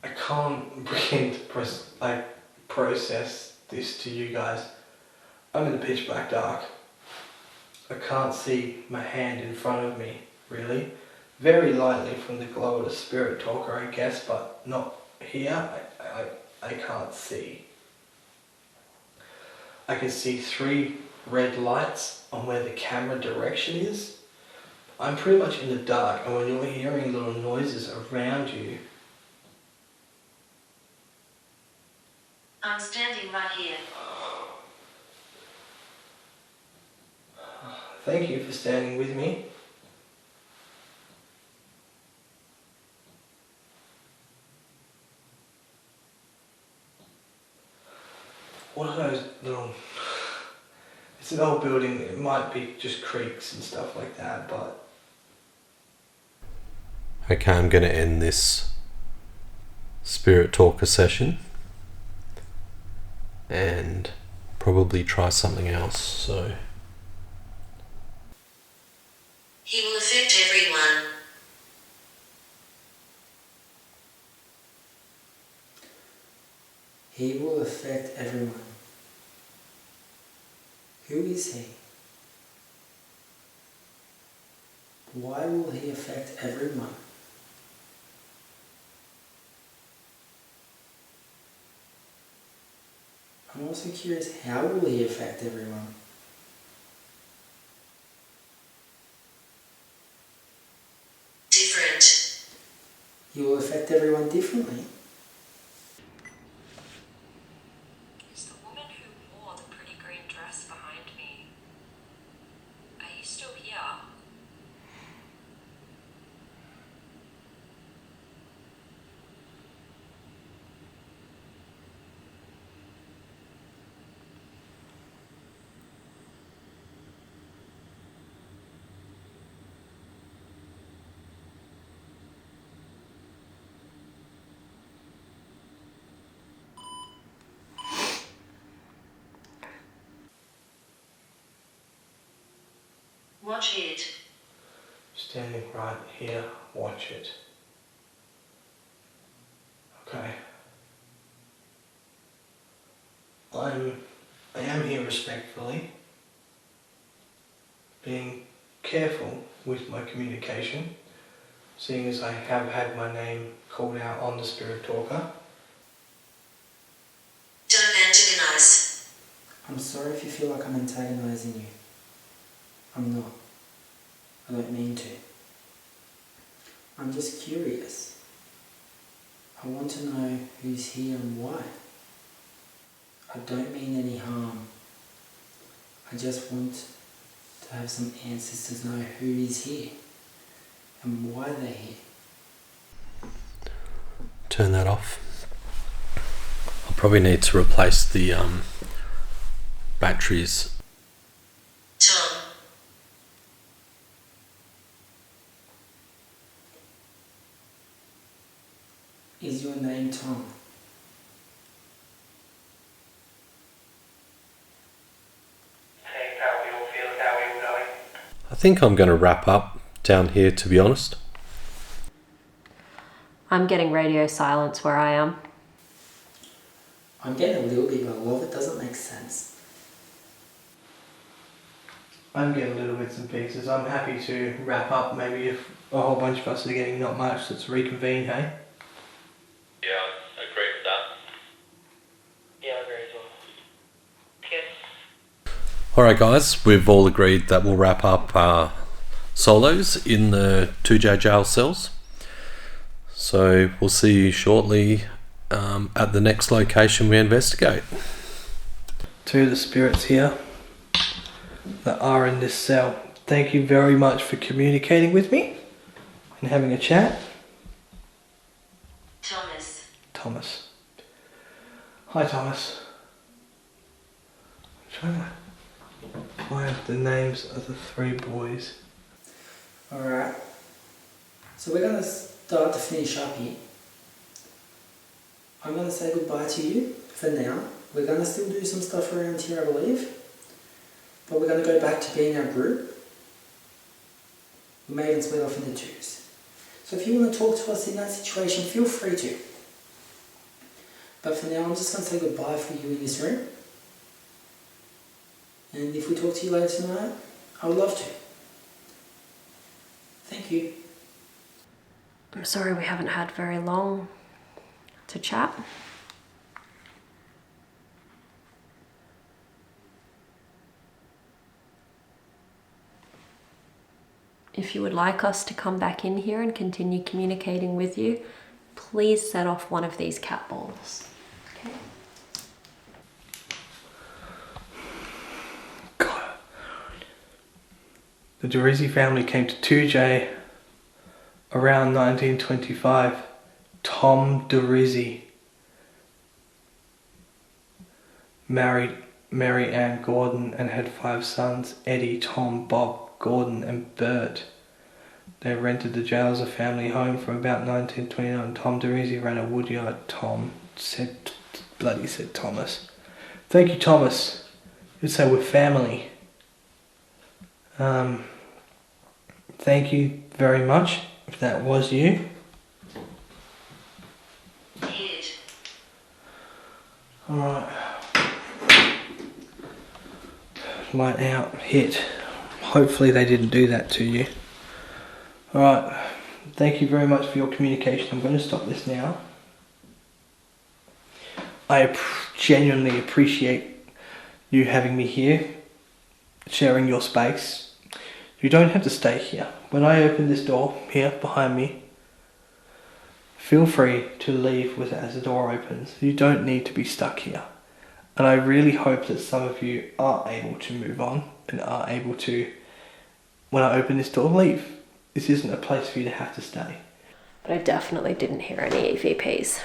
A: I can't begin to process this to you guys. I'm in the pitch black dark. I can't see my hand in front of me, really. Very lightly from the glow of the spirit talker, I guess, but not here. I can't see. I can see 3 red lights on where the camera direction is. I'm pretty much in the dark, and when you're hearing little noises around you,
F: I'm standing right here.
A: thank you for standing with me. What are those little... It's an old building, it might be just creaks and stuff like that, but...
B: Okay, I'm going to end this spirit talker session and probably try something else. So
F: He will affect everyone.
D: He will affect everyone. Who is he? Why will he affect everyone? I'm also curious, how will he affect everyone?
F: Different.
D: He will affect everyone differently.
C: Is the woman who wore the pretty green dress behind me, are you still here?
F: Watch it.
A: Standing right here, watch it. Okay. I am here respectfully, being careful with my communication, seeing as I have had my name called out on the spirit talker.
F: Don't antagonize.
D: I'm sorry if you feel like I'm antagonizing you. I'm not. I don't mean to. I'm just curious. I want to know who's here and why. I don't mean any harm. I just want to have some answers to know who is here and why they're here.
B: turn that off. I'll probably need to replace the batteries.
F: Tom.
D: Is your name Tom?
E: Hey, how we all feel, how we all going?
B: I think I'm going to wrap up down here, to be honest.
C: I'm getting radio silence where I am.
D: I'm getting a little bit, but a lot of it doesn't make sense.
A: I'm getting little bits and pieces. I'm happy to wrap up. Maybe if a whole bunch of us are getting not much, let's reconvene, hey?
B: Yeah, I agree with that.
E: Yeah, I agree as well. Okay.
B: Alright guys, we've all agreed that we'll wrap up solos in the Toodyay jail cells. So we'll see you shortly at the next location we investigate.
A: To the spirits here that are in this cell, thank you very much for communicating with me and having a chat. Thomas. Hi Thomas. I'm trying to find the names of the 3 boys.
D: Alright. So we're going to start to finish up here. I'm going to say goodbye to you for now. We're going to still do some stuff around here, I believe. But we're going to go back to being our group. We may even split off into twos. So if you want to talk to us in that situation, feel free to. But for now, I'm just going to say goodbye for you in this room. And if we talk to you later tonight, I would love to. Thank you.
C: I'm sorry we haven't had very long to chat. If you would like us to come back in here and continue communicating with you, please set off one of these cat balls. Okay.
A: God. The Dorizzi family came to Toodyay around 1925. Tom Dorizzi married Mary Ann Gordon and had 5 sons: Eddie, Tom, Bob, Gordon and Bert. They rented the jail as a family home from about 1929. Tom Dorizzi ran a woodyard. Said Thomas. Thank you, Thomas. You'd say we're family. Thank you very much, if that was you. Alright. Light out, hit. Hopefully they didn't do that to you. Alright, thank you very much for your communication. I'm going to stop this now. I genuinely appreciate you having me here, sharing your space. You don't have to stay here. When I open this door here behind me, feel free to leave as the door opens. You don't need to be stuck here. And I really hope that some of you are able to move on and are able to, when I open this door, leave. This isn't a place for you to have to stay.
C: But I definitely didn't hear any EVPs.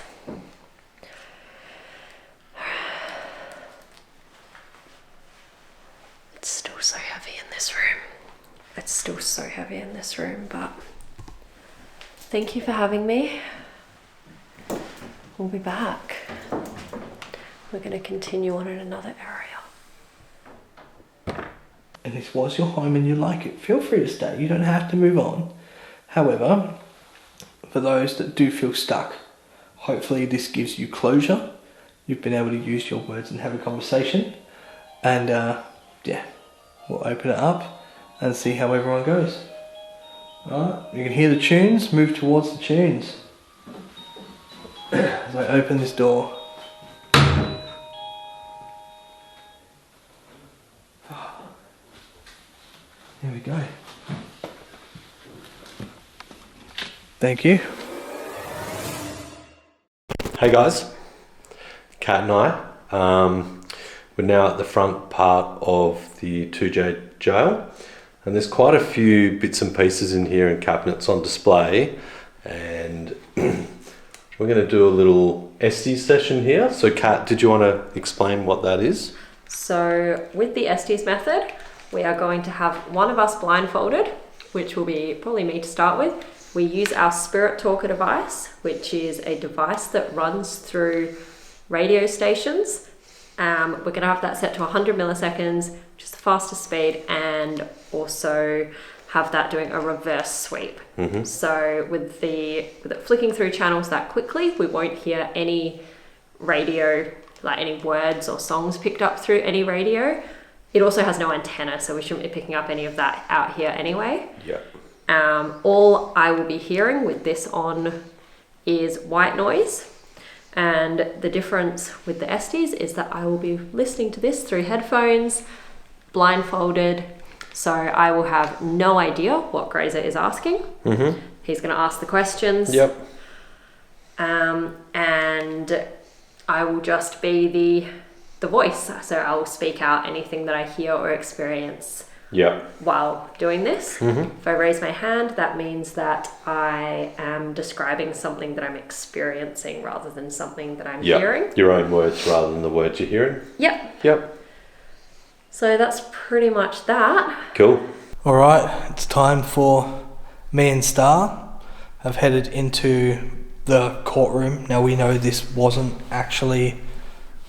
C: It's still so heavy in this room. It's still so heavy in this room, but thank you for having me. We'll be back. We're going to continue on in another area.
A: And this was your home and you like it, feel free to stay. You don't have to move on. However, for those that do feel stuck, hopefully this gives you closure. You've been able to use your words and have a conversation. And yeah, we'll open it up and see how everyone goes. Alright, you can hear the tunes, move towards the tunes. As I open this door. There we go. Thank you.
B: Hey guys, Kat and I, we're now at the front part of the Toodyay jail, and there's quite a few bits and pieces in here and cabinets on display, and we're going to do a little Estes session here. So Kat, did you want to explain what that is?
C: So with the Estes method, we are going to have one of us blindfolded, which will be probably me to start with. We use our spirit talker device, which is a device that runs through radio stations. We're going to have that set to 100 milliseconds, which is the fastest speed, and also have that doing a reverse sweep. So with it flicking through channels that quickly, we won't hear any radio, like any words or songs picked up through any radio. It also has no antenna, so we shouldn't be picking up any of that out here anyway.
B: Yeah.
C: All I will be hearing with this on is white noise. And the difference with the Estes is that I will be listening to this through headphones, blindfolded. So I will have no idea what Grazer is asking. He's going to ask the questions.
B: Yep.
C: And I will just be the voice. So I will speak out anything that I hear or experience while doing this. If I raise my hand, that means that I am describing something that I'm experiencing rather than something that I'm hearing.
B: Your own words rather than the words you're hearing.
C: Yep. So that's pretty much that.
B: Cool.
A: All right, it's time for me and Star have headed into the courtroom. Now we know this wasn't actually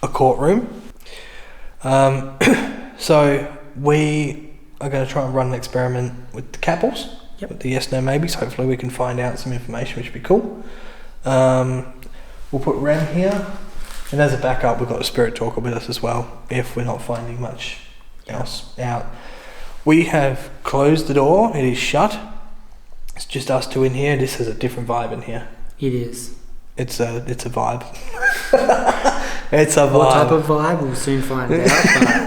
A: a courtroom. So we are going to try and run an experiment with the couples, with the yes, no, maybes. Hopefully we can find out some information, which would be cool. We'll put Rem here, and as a backup we've got a spirit talker with us as well if we're not finding much else out. We have closed the door, it is shut. It's just us two in here. This has a different vibe in here.
D: It is.
A: It's a vibe. It's a vibe.
D: What type of vibe? We'll soon find out.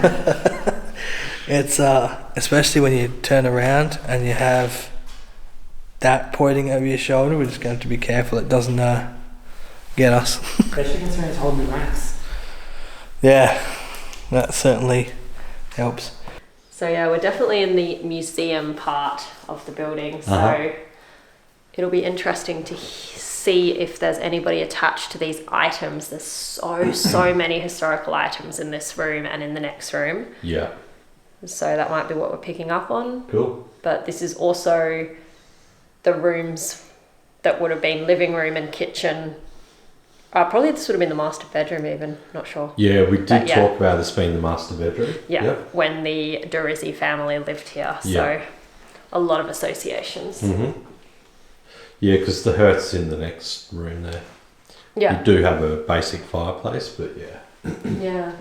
D: But
A: It's especially when you turn around and you have that pointing over your shoulder. We're just going to be careful it doesn't get us.
D: especially considering it's holding the racks.
A: Yeah, that certainly helps.
C: So yeah, we're definitely in the museum part of the building. So it'll be interesting to see if there's anybody attached to these items. There's so many historical items in this room and in the next room.
B: Yeah.
C: So that might be what we're picking up on.
B: Cool.
C: But this is also the rooms that would have been living room and kitchen. Probably this would have been the master bedroom even, not sure.
B: Yeah, we did talk about this being the master bedroom.
C: Yeah,
B: Yep.
C: when the Durizzi family lived here. So a lot of associations.
B: Yeah, because the hearth's in the next room there.
C: Yeah.
B: You do have a basic fireplace, but yeah.
C: Yeah.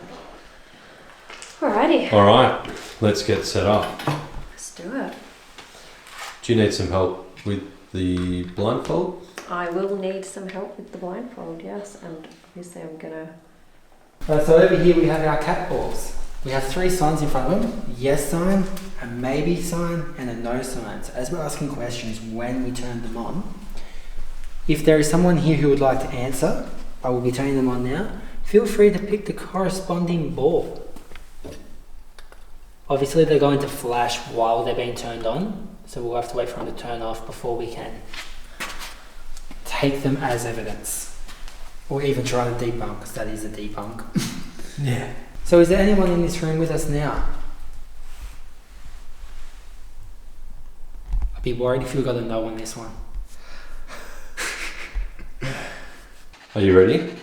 C: Alrighty.
B: All right, let's get set up.
C: Let's do it.
B: Do you need some help with the blindfold?
C: I will need some help with the blindfold, yes, and obviously I'm gonna...
D: So over here we have our cat balls. We have 3 signs in front of them. Yes sign, a maybe sign, and a no sign. So as we're asking questions when we turn them on, if there is someone here who would like to answer, I will be turning them on now. Feel free to pick the corresponding ball. Obviously they're going to flash while they're being turned on, so we'll have to wait for them to turn off before we can take them as evidence. Or even try to debunk, because that is a debunk.
A: Yeah.
D: So is there anyone in this room with us now? I'd be worried if you got a no on this one.
B: Are you ready?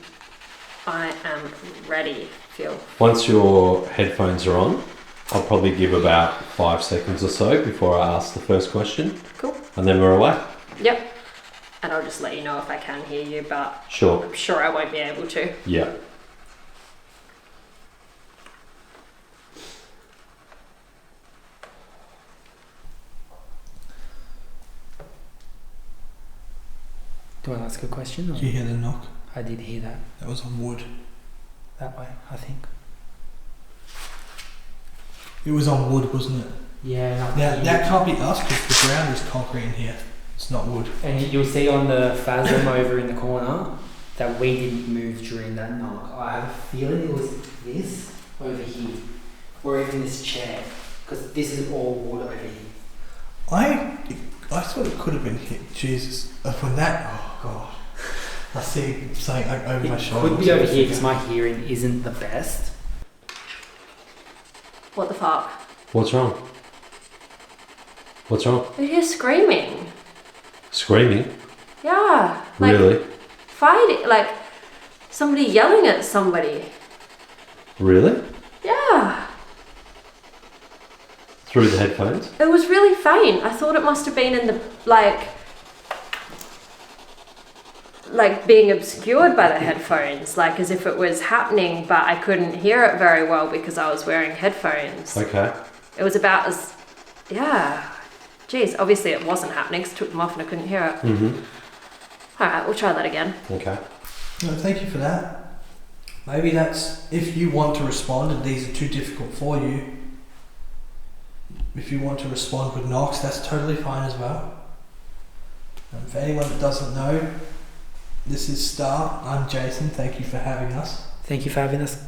C: I am ready, Phil.
B: Once your headphones are on, I'll probably give about 5 seconds or so before I ask the first question.
C: Cool.
B: And then we're away.
C: Yep. And I'll just let you know if I can hear you, but
B: Sure.
C: I'm sure I won't be able to.
B: Yeah.
D: Do I ask a question? Or?
A: Did you hear the knock?
D: I did hear that.
A: That was on wood.
D: That way, I think.
A: It was on wood, wasn't it?
D: Yeah.
A: Now, that can't be us because the ground is concrete in here. It's not wood.
D: And you'll see on the phasm over in the corner that we didn't move during that knock. I have a feeling it was this over here, or even this chair, because this is all wood over here.
A: I thought it could have been hit. Jesus. When that... Oh, God. I see something like over my shoulder.
D: It could be over here because my hearing isn't the best.
C: What the fuck?
B: What's wrong? What's wrong?
C: I hear screaming.
B: Screaming?
C: Yeah. Like
B: Really?
C: fighting. Like somebody yelling at somebody.
B: Really?
C: Yeah.
B: Through the headphones?
C: It was really faint. I thought it must have been in the, like being obscured by the headphones, like as if it was happening, but I couldn't hear it very well because I was wearing headphones.
B: Okay.
C: It was about as, yeah. Geez, obviously it wasn't happening because I took them off and I couldn't hear it.
B: Mm-hmm.
C: Alright, we'll try that again.
B: Okay.
A: No, thank you for that. Maybe that's if you want to respond and these are too difficult for you. If you want to respond with knocks, that's totally fine as well. And for anyone that doesn't know, this is Star. I'm Jason. Thank you for having us.
D: Thank you for having us.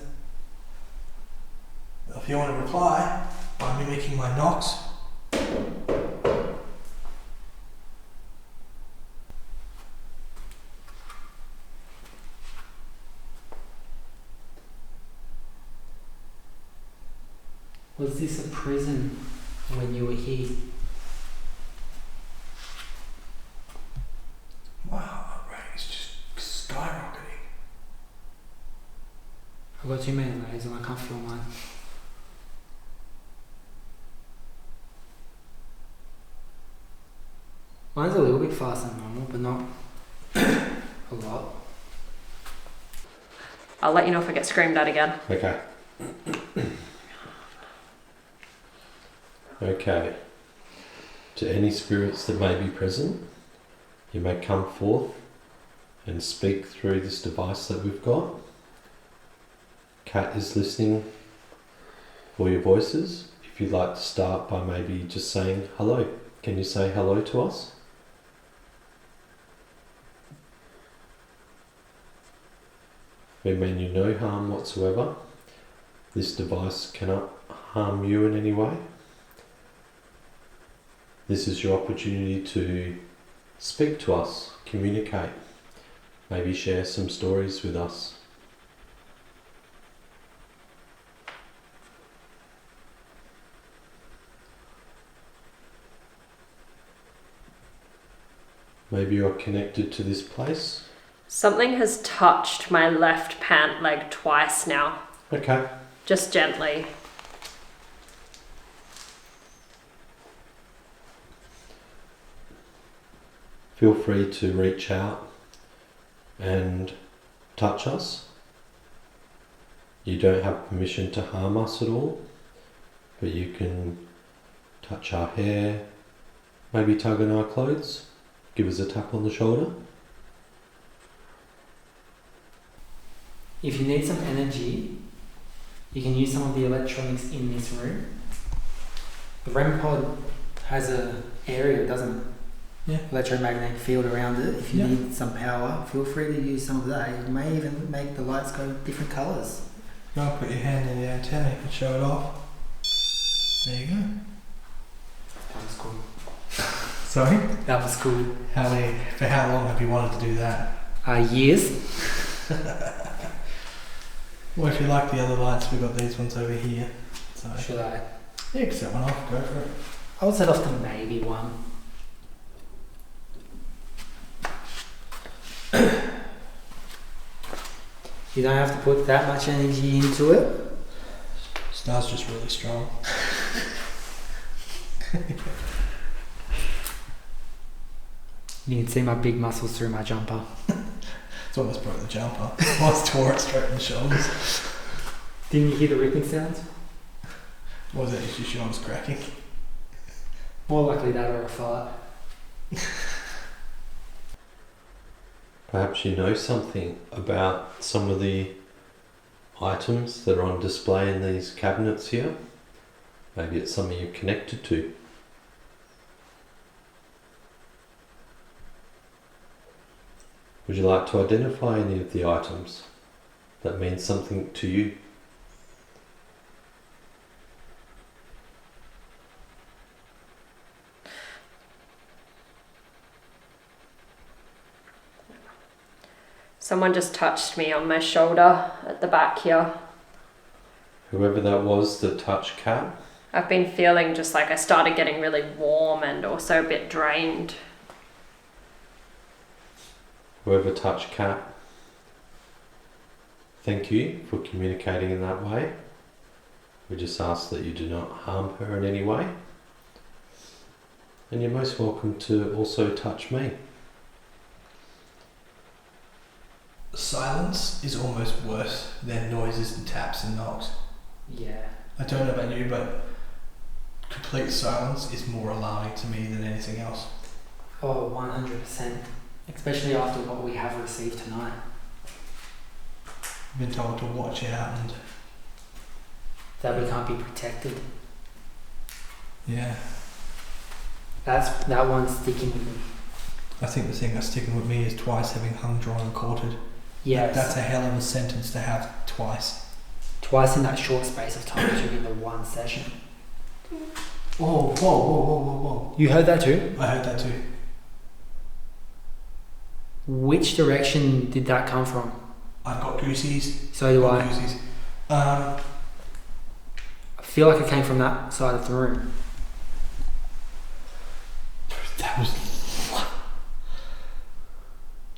A: If you want to reply by mimicking my knocks,
D: Was this a prison when you were here?
A: wow, my brain is just skyrocketing.
D: I've got too many layers and I can't feel mine. Mine's a little bit faster than normal, but not a lot.
C: I'll let you know if I get screamed at again.
B: Okay. Okay. To any spirits that may be present, you may come forth and speak through this device that we've got. Kat is listening for your voices. If you'd like to start by maybe just saying hello. Can you say hello to us? We mean you no harm whatsoever. This device cannot harm you in any way. This is your opportunity to speak to us, communicate, maybe share some stories with us. Maybe you're connected to this place.
C: Something has touched my left pant leg twice now.
B: Okay.
C: Just gently.
B: Feel free to reach out and touch us. You don't have permission to harm us at all, but you can touch our hair, maybe tug on our clothes, give us a tap on the shoulder.
D: If you need some energy, you can use some of the electronics in this room. The REM pod has an area, doesn't it?
A: Yeah.
D: Electromagnetic field around it. If you
A: Yeah.
D: need some power, feel free to use some of that. It may even make the lights go different colours.
A: Go and put your hand in the antenna and show it off. There you go.
D: That was cool.
A: Sorry?
D: That was cool.
A: For how long have you wanted to do that?
D: Years.
A: Well, if you like the other lights, we've got these ones over here. So
D: Should I?
A: yeah, set one off, go for it.
D: I'll set off the maybe one. You don't have to put that much energy into it.
A: Star's just really strong.
D: You can see my big muscles through my jumper.
A: It's almost broke the jumper. Almost tore it straight in the shoulders.
D: Didn't you hear the ripping sounds?
A: What was that? Just your shoulders cracking?
D: More likely that or a fart.
B: Perhaps you know something about some of the items that are on display in these cabinets here. Maybe it's something you're connected to. Would you like to identify any of the items that mean something to you?
C: Someone just touched me on my shoulder at the back here.
B: Whoever that was that touched Kat,
C: I've been feeling just like I started getting really warm and also a bit drained.
B: whoever touched Kat, thank you for communicating in that way. We just ask that you do not harm her in any way. And you're most welcome to also touch me.
A: Silence is almost worse than noises and taps and knocks.
D: Yeah.
A: I don't know about you, but complete silence is more alarming to me than anything else.
D: Oh, 100%. Especially after what we have received tonight.
A: I've been told to watch out and
D: That we can't be protected.
A: yeah.
D: That one's sticking with me.
A: I think the thing that's sticking with me is twice having hung, drawn and quartered.
D: Yes.
A: That's a hell of a sentence to have twice.
D: Twice in that short space of time during the one session.
A: Whoa, whoa, whoa, whoa, whoa, whoa.
D: You heard that too?
A: I heard that too.
D: Which direction did that come from?
A: I've got goosies.
D: So do I.
A: Goosies.
D: I feel like it came from that side of the room.
A: That was...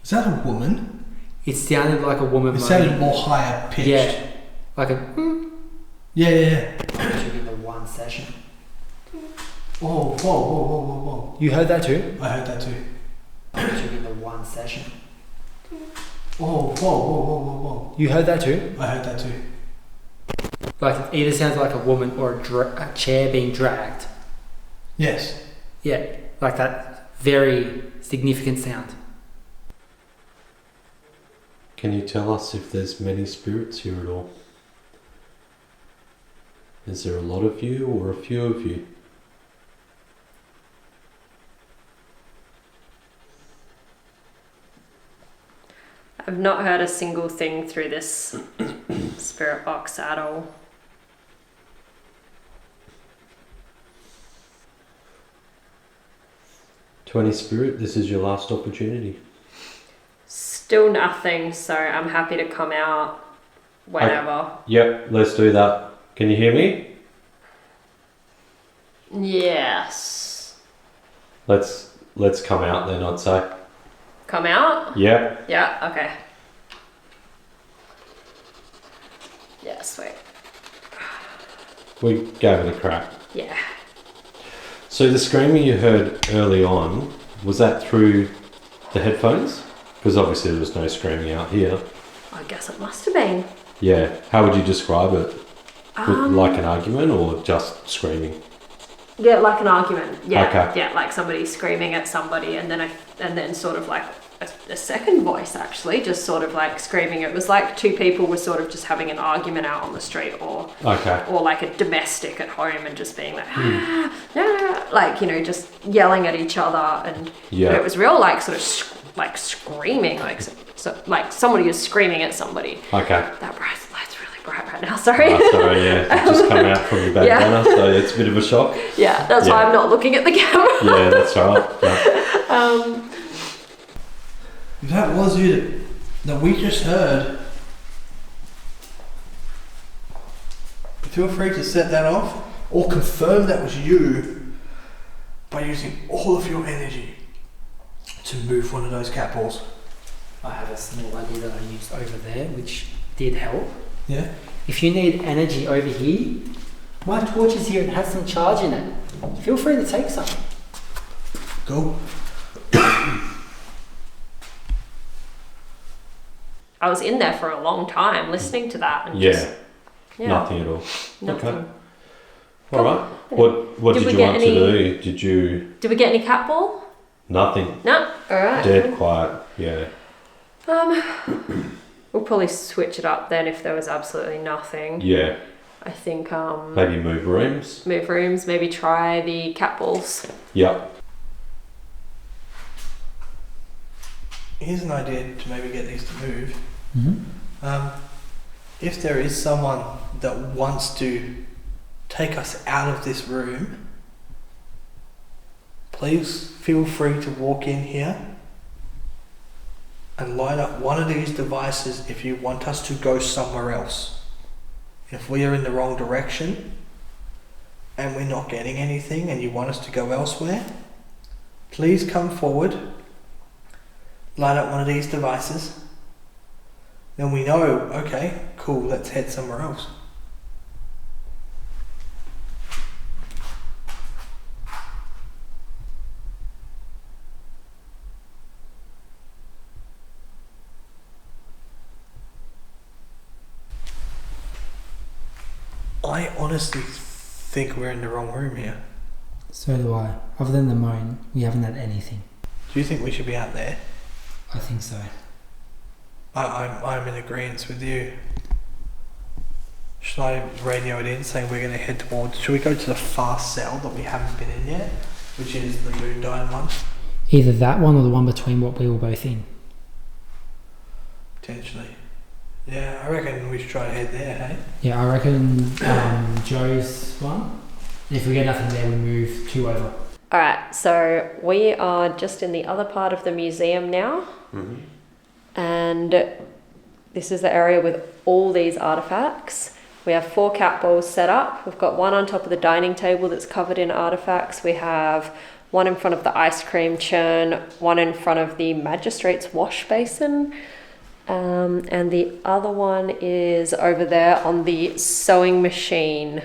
A: Is that a woman?
D: It sounded like a woman.
A: It sounded more higher pitched.
D: Yeah. Like a...
A: Yeah.
D: during the one session.
A: Whoa, whoa, whoa, whoa, whoa, whoa.
D: You heard that too?
A: I heard that too.
D: During the one session.
A: Whoa, whoa, whoa, whoa, whoa, whoa.
D: You heard that too?
A: I heard that too.
D: Like it either sounds like a woman or a chair being dragged.
A: Yes.
D: Yeah, like that very significant sound.
B: Can you tell us if there's many spirits here at all? Is there a lot of you or a few of you?
C: I've not heard a single thing through this spirit box at all.
B: To any spirit, this is your last opportunity.
C: Still nothing, so I'm happy to come out whenever.
B: Yep, let's do that. Can you hear me?
C: Yes.
B: Let's come out then, I'd say.
C: Come out?
B: Yep.
C: Yeah, okay. Yeah, sweet.
B: We gave it a crack.
C: Yeah.
B: So the screaming you heard early on, was that through the headphones? Because obviously there was no screaming out here.
C: I guess it must have been.
B: Yeah. How would you describe it? Like an argument or just screaming?
C: Yeah, like an argument. Yeah.
B: Okay.
C: Yeah, like somebody screaming at somebody and then sort of like a second voice actually, just sort of like screaming. It was like two people were sort of just having an argument out on the street or like a domestic at home and just being like, like, you know, just yelling at each other and it was real like sort of like screaming, like so like somebody is screaming at somebody.
B: Okay.
C: That light's really bright right now, sorry.
B: Sorry, yeah. It just come out from your bandana, so it's a bit of a shock.
C: Yeah, that's why I'm not looking at the camera.
B: Yeah, that's right. Yeah.
A: If that was you that we just heard, feel free to set that off or confirm that was you by using all of your energy to move one of those cat balls.
D: I have a small idea that I used over there, which did help.
A: Yeah?
D: If you need energy over here, my torch is here and has some charge in it. Feel free to take some.
A: Go.
C: I was in there for a long time listening to that and
B: Nothing at all.
C: nothing.
B: Okay. All right. What did you want to do?
C: Did we get any cat ball?
B: Nothing.
C: No? Alright.
B: Dead quiet. Yeah.
C: We'll probably switch it up then if there was absolutely nothing.
B: Yeah.
C: I think
B: Maybe move rooms.
C: move rooms, maybe try the cat balls.
B: Yep.
A: Here's an idea to maybe get these to move.
D: Mm-hmm.
A: If there is someone that wants to take us out of this room, please feel free to walk in here and light up one of these devices if you want us to go somewhere else. If we are in the wrong direction and we're not getting anything and you want us to go elsewhere, please come forward, light up one of these devices, then we know, okay, cool, let's head somewhere else. I honestly think we're in the wrong room here.
D: So do I. Other than the moan, we haven't had anything.
A: Do you think we should be out there?
D: I think so.
A: I'm in agreement with you. Should I radio it in saying we're going to head towards... Should we go to the far cell that we haven't been in yet? Which is the Moondine one?
D: Either that one or the one between what we were both in.
A: Potentially. Yeah, I reckon we should try to head there, hey?
D: Yeah, I reckon Joe's one. If we get nothing there, we move 2 over.
C: Alright, so we are just in the other part of the museum now.
B: Mm-hmm.
C: And this is the area with all these artifacts. We have 4 cat balls set up. We've got one on top of the dining table that's covered in artifacts. We have one in front of the ice cream churn, one in front of the magistrate's wash basin, and the other one is over there on the sewing machine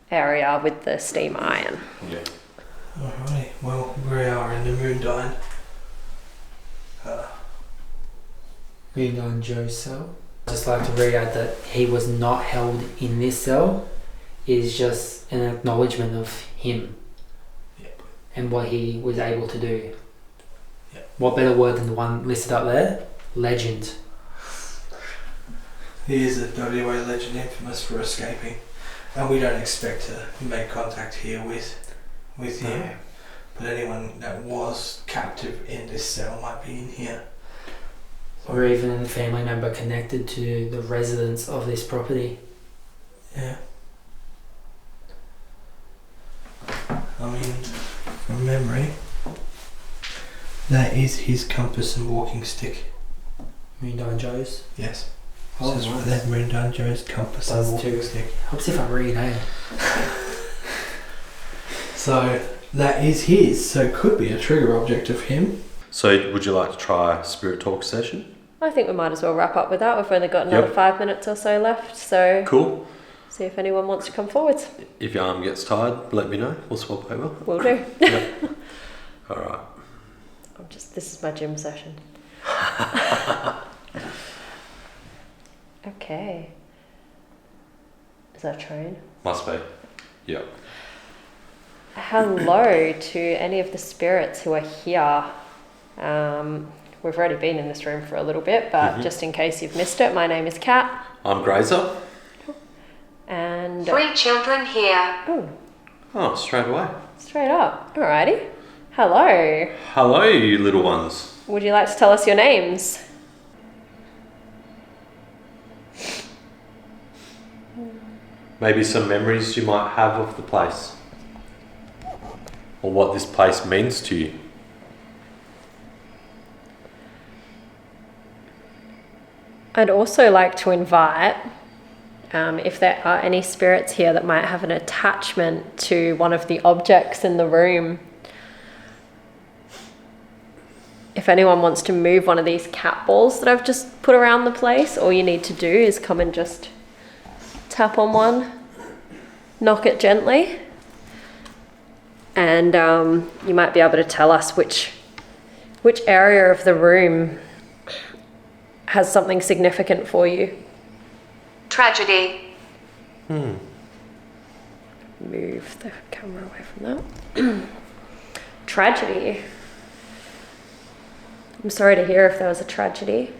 C: area with the steam iron.
B: Yeah.
A: Alright, well, we are in the Moondine.
D: Moondine Joe's cell. I'd just like to re-add that he was not held in this cell is just an acknowledgement of him.
A: Yep.
D: And what he was able to do.
A: Yep.
D: What better word than the one listed up there? Legend.
A: He is a WA legend, infamous for escaping. And we don't expect to make contact here with him. But anyone that was captive in this cell might be in here.
D: Or even a family member connected to the residents of this property.
A: Yeah. I mean, from memory, that is his compass and walking stick.
D: Moondine Joe's?
A: Yes.
D: Oh,
A: Says
D: nice.
A: that Moondine Joe's compass
D: Does
A: and walking
D: too.
A: stick.
D: Helps if I read, eh?
A: So that is his. So it could be a trigger object of him.
B: So, would you like to try a spirit talk session?
C: I think we might as well wrap up with that. We've only got another
B: Yep.
C: 5 minutes or so left, so
B: Cool.
C: see if anyone wants to come forwards.
B: If your arm gets tired, let me know. We'll swap over.
C: Will do.
B: Yep. All right.
C: This is my gym session. Okay. Is that a train?
B: Must be. Yep.
C: Hello to any of the spirits who are here. We've already been in this room for a little bit, but just in case you've missed it, my name is Kat.
B: I'm Grazer.
C: And
F: 3 children here.
B: Oh, straight away.
C: straight up. Alrighty. Hello.
B: Hello, you little ones.
C: Would you like to tell us your names?
B: Maybe some memories you might have of the place. Or what this place means to you.
C: I'd also like to invite, if there are any spirits here that might have an attachment to one of the objects in the room. If anyone wants to move one of these cat balls that I've just put around the place, all you need to do is come and just tap on one, knock it gently, and you might be able to tell us which area of the room has something significant for you.
F: Tragedy.
C: Move the camera away from that. Tragedy. I'm sorry to hear if there was a tragedy.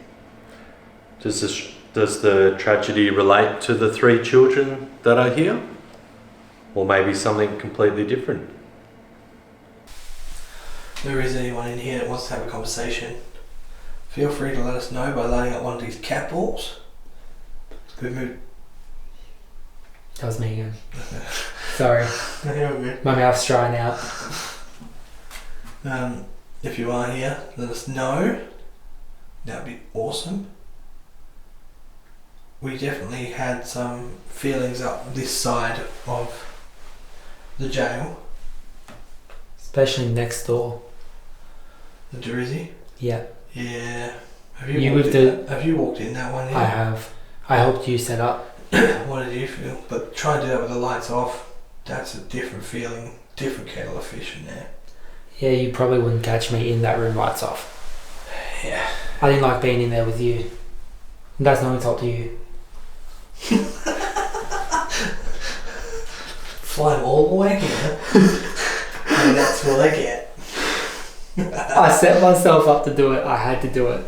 B: Does the tragedy relate to the 3 children that are here? Or maybe something completely different?
A: If there is anyone in here that wants to have a conversation, feel free to let us know by lining up one of these cat balls. Good mood.
D: That was me again. Sorry.
A: Okay.
D: My mouth's drying out.
A: If you are here, let us know. That'd be awesome. We definitely had some feelings up this side of the jail.
D: Especially next door.
A: The Drizzy.
D: Yeah,
A: Yeah. Have
D: You
A: walked
D: moved
A: in
D: it-
A: that- Have you walked in that one yet?
D: I have. I helped you set up.
A: What did you feel? But try and do that with the lights off. That's a different feeling, different kettle of fish in there.
D: Yeah, you probably wouldn't catch me in that room lights off.
A: Yeah.
D: I didn't like being in there with you. And that's no insult to you.
A: fly them all the way here. And that's what I get.
D: I set myself up to do it. I had to do it.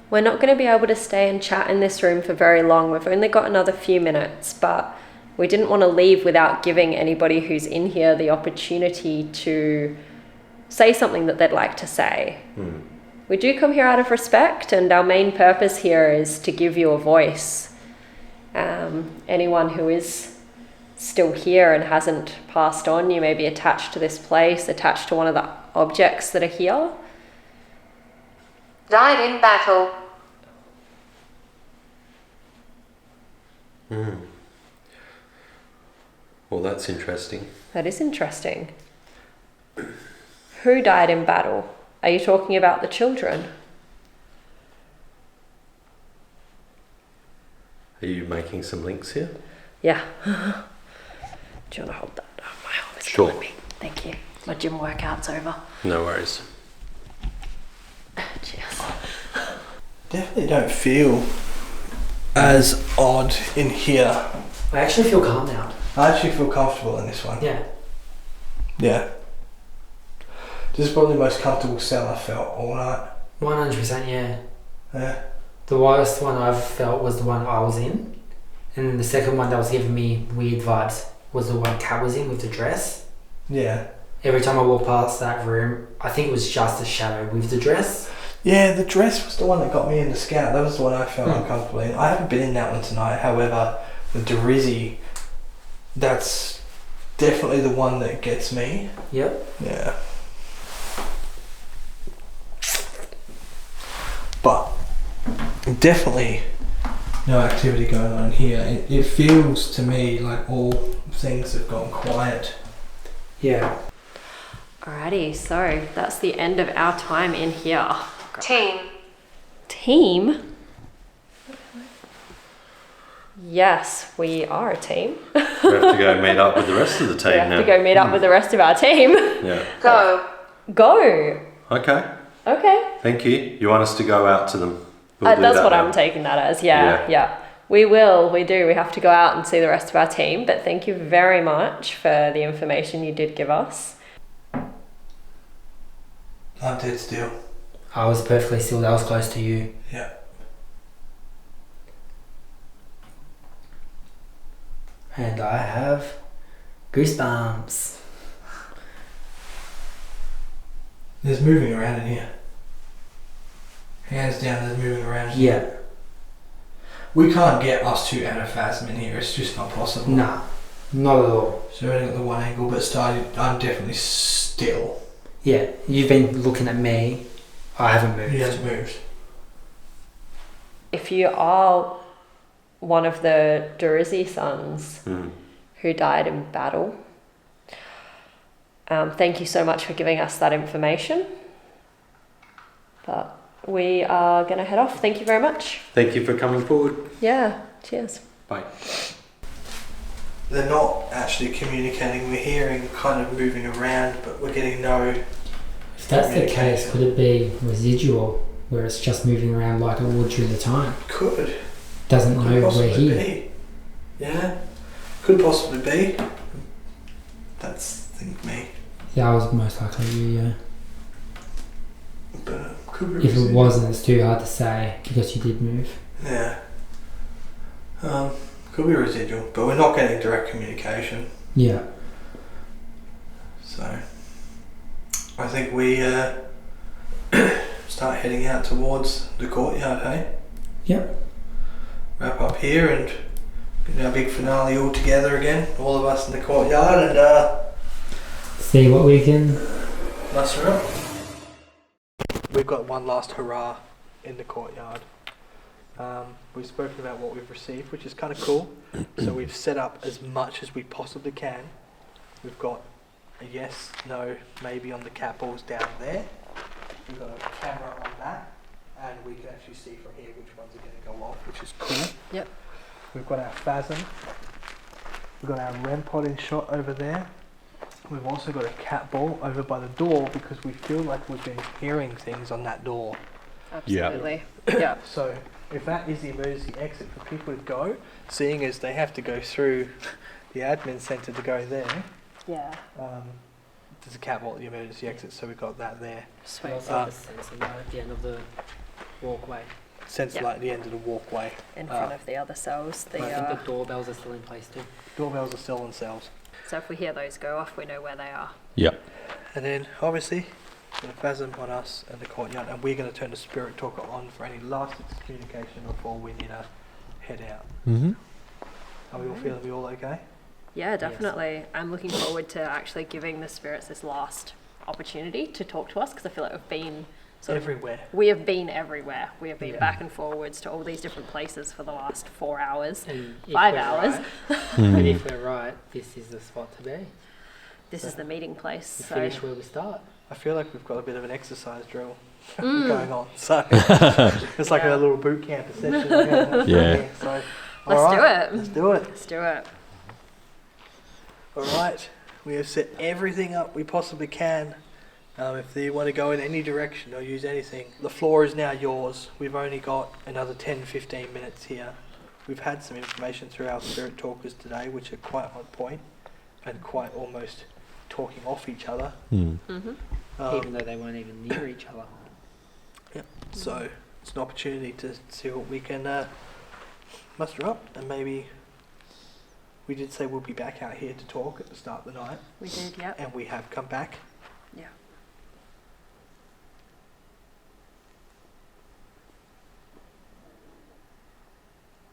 C: We're not going to be able to stay and chat in this room for very long. We've only got another few minutes, but we didn't want to leave without giving anybody who's in here the opportunity to say something that they'd like to say. We do come here out of respect, and our main purpose here is to give you a voice. Anyone who is still here and hasn't passed on, you may be attached to this place, attached to one of the objects that are here.
F: Died in battle.
B: Well, that's interesting.
C: That is interesting. Who died in battle? Are you talking about the children?
B: Are you making some links here?
C: Yeah. Do you want to hold that? Oh, my arm is
B: Sure.
C: killing me. Thank you. My gym workout's over.
B: No worries.
C: Cheers.
A: Definitely don't feel as odd in here.
D: I actually feel calm now.
A: I actually feel comfortable in this one.
D: Yeah.
A: Yeah. This is probably the most comfortable cell I felt all night.
D: 100%, yeah.
A: Yeah.
D: The worst one I've felt was the one I was in. And then the second one that was giving me weird vibes was the one Kat was in with the dress.
A: Yeah.
D: Every time I walk past that room, I think it was just a shadow with the dress.
A: Yeah, the dress was the one that got me in the scout. That was the one I felt uncomfortable in. I haven't been in that one tonight. However, the Drizzy, that's definitely the one that gets me.
D: Yep.
A: Yeah. But definitely no activity going on here. It feels to me like all things have gone quiet.
D: Yeah.
C: Alrighty, so that's the end of our time in here.
F: Team.
C: Team? Yes, we are a team.
B: We have to go meet up with the rest of the team
C: We have
B: now.
C: to go meet up with the rest of our team.
B: Yeah.
F: Go.
C: Go.
B: Okay.
C: Okay.
B: Thank you. You want us to go out to them? We'll do
C: That's
B: that
C: what
B: now.
C: I'm taking that as. Yeah. We will. We do. We have to go out and see the rest of our team. But thank you very much for the information you did give us.
A: I'm dead still.
D: I was perfectly still. That was close to you.
A: Yeah.
D: And I have goosebumps.
A: There's moving around in here. Hands down, there's moving around.
D: Yeah.
A: We can't get us two out of phasm in here. It's just not possible.
D: Nah. Not at all.
A: So only at the one angle, but still, I'm definitely still.
D: Yeah. You've been looking at me. I haven't moved.
A: He hasn't moved.
C: If you are one of the Drizzy sons who died in battle, thank you so much for giving us that information. But we are going to head off. Thank you very much.
B: Thank you for coming forward.
C: Yeah. Cheers.
B: Bye.
A: They're not actually communicating. We're hearing kind of moving around, but we're getting no.
D: If that's the case, could it be residual, where it's just moving around like it would through the time?
A: Could.
D: Doesn't know
A: Could
D: we're
A: possibly
D: here.
A: be. Yeah. Could possibly be. That's, I think, me.
D: Yeah, I was most likely you, yeah.
A: But could be
D: If it
A: residual.
D: wasn't, it's too hard to say because you did move.
A: Yeah. Could be residual, but we're not getting direct communication.
D: Yeah.
A: So I think we start heading out towards the courtyard, hey?
D: Yep.
A: Wrap up here and get our big finale all together again, all of us in the courtyard, and
D: See what we can.
A: muster up. We've got one last hurrah in the courtyard. We've spoken about what we've received, which is kind of cool. So we've set up as much as we possibly can. We've got a yes, no, maybe on the cat balls down there. We've got a camera on that, and we can actually see from here which ones are going to go off, which is cool.
C: Yep.
A: We've got our phasm. We've got our REM pod in shot over there. We've also got a cat ball over by the door because we feel like we've been hearing things on that door.
C: Absolutely. Yeah.
A: So if that is the emergency exit for people to go, seeing as they have to go through the admin centre to go there,
C: Yeah.
A: there's a catwalk at the emergency exit, so we've got that there.
D: We
C: Sweet.
D: also have a sensor light at the end of the walkway.
A: Sensor
C: Yeah.
A: light at the end of the walkway.
C: In front of the other cells.
D: I think the doorbells are still in place too.
A: Doorbells are still on cells.
C: So if we hear those go off, we know where they are.
B: Yep.
A: And then obviously the phasm on us and the courtyard, and we're going to turn the spirit talker on for any last communication before we need to head out.
B: Mm-hmm.
A: Are we all feeling we all okay?
C: Yeah, definitely. I'm looking forward to actually giving the spirits this last opportunity to talk to us, because I feel like we've been
A: Everywhere.
C: we have been everywhere. We have been
D: Yeah.
C: back and forwards to all these different places for the last 4 hours,
D: And if
C: 5
D: we're
C: hours.
D: right- and if we're right, this is the spot to be.
C: This is the meeting place.
D: We
C: So
D: finish where we start.
A: I feel like we've got a bit of an exercise drill going on. So it's like
C: Yeah.
A: a little boot camp session. Going on
B: Yeah.
A: here. So
C: Let's do
A: alright,
C: it.
A: Let's do it.
C: let's do it.
A: All right. We have set everything up we possibly can. If you want to go in any direction or use anything, the floor is now yours. We've only got another 10-15 minutes here. We've had some information through our spirit talkers today, which are quite on point and quite almost talking off each other.
B: Mm.
C: Mm-hmm.
D: Even though they weren't even near each other.
A: So it's an opportunity to see what we can muster up, and maybe we did say we'll be back out here to talk at the start of the night,
C: We did, yep.
A: and we have come back.
C: Yeah.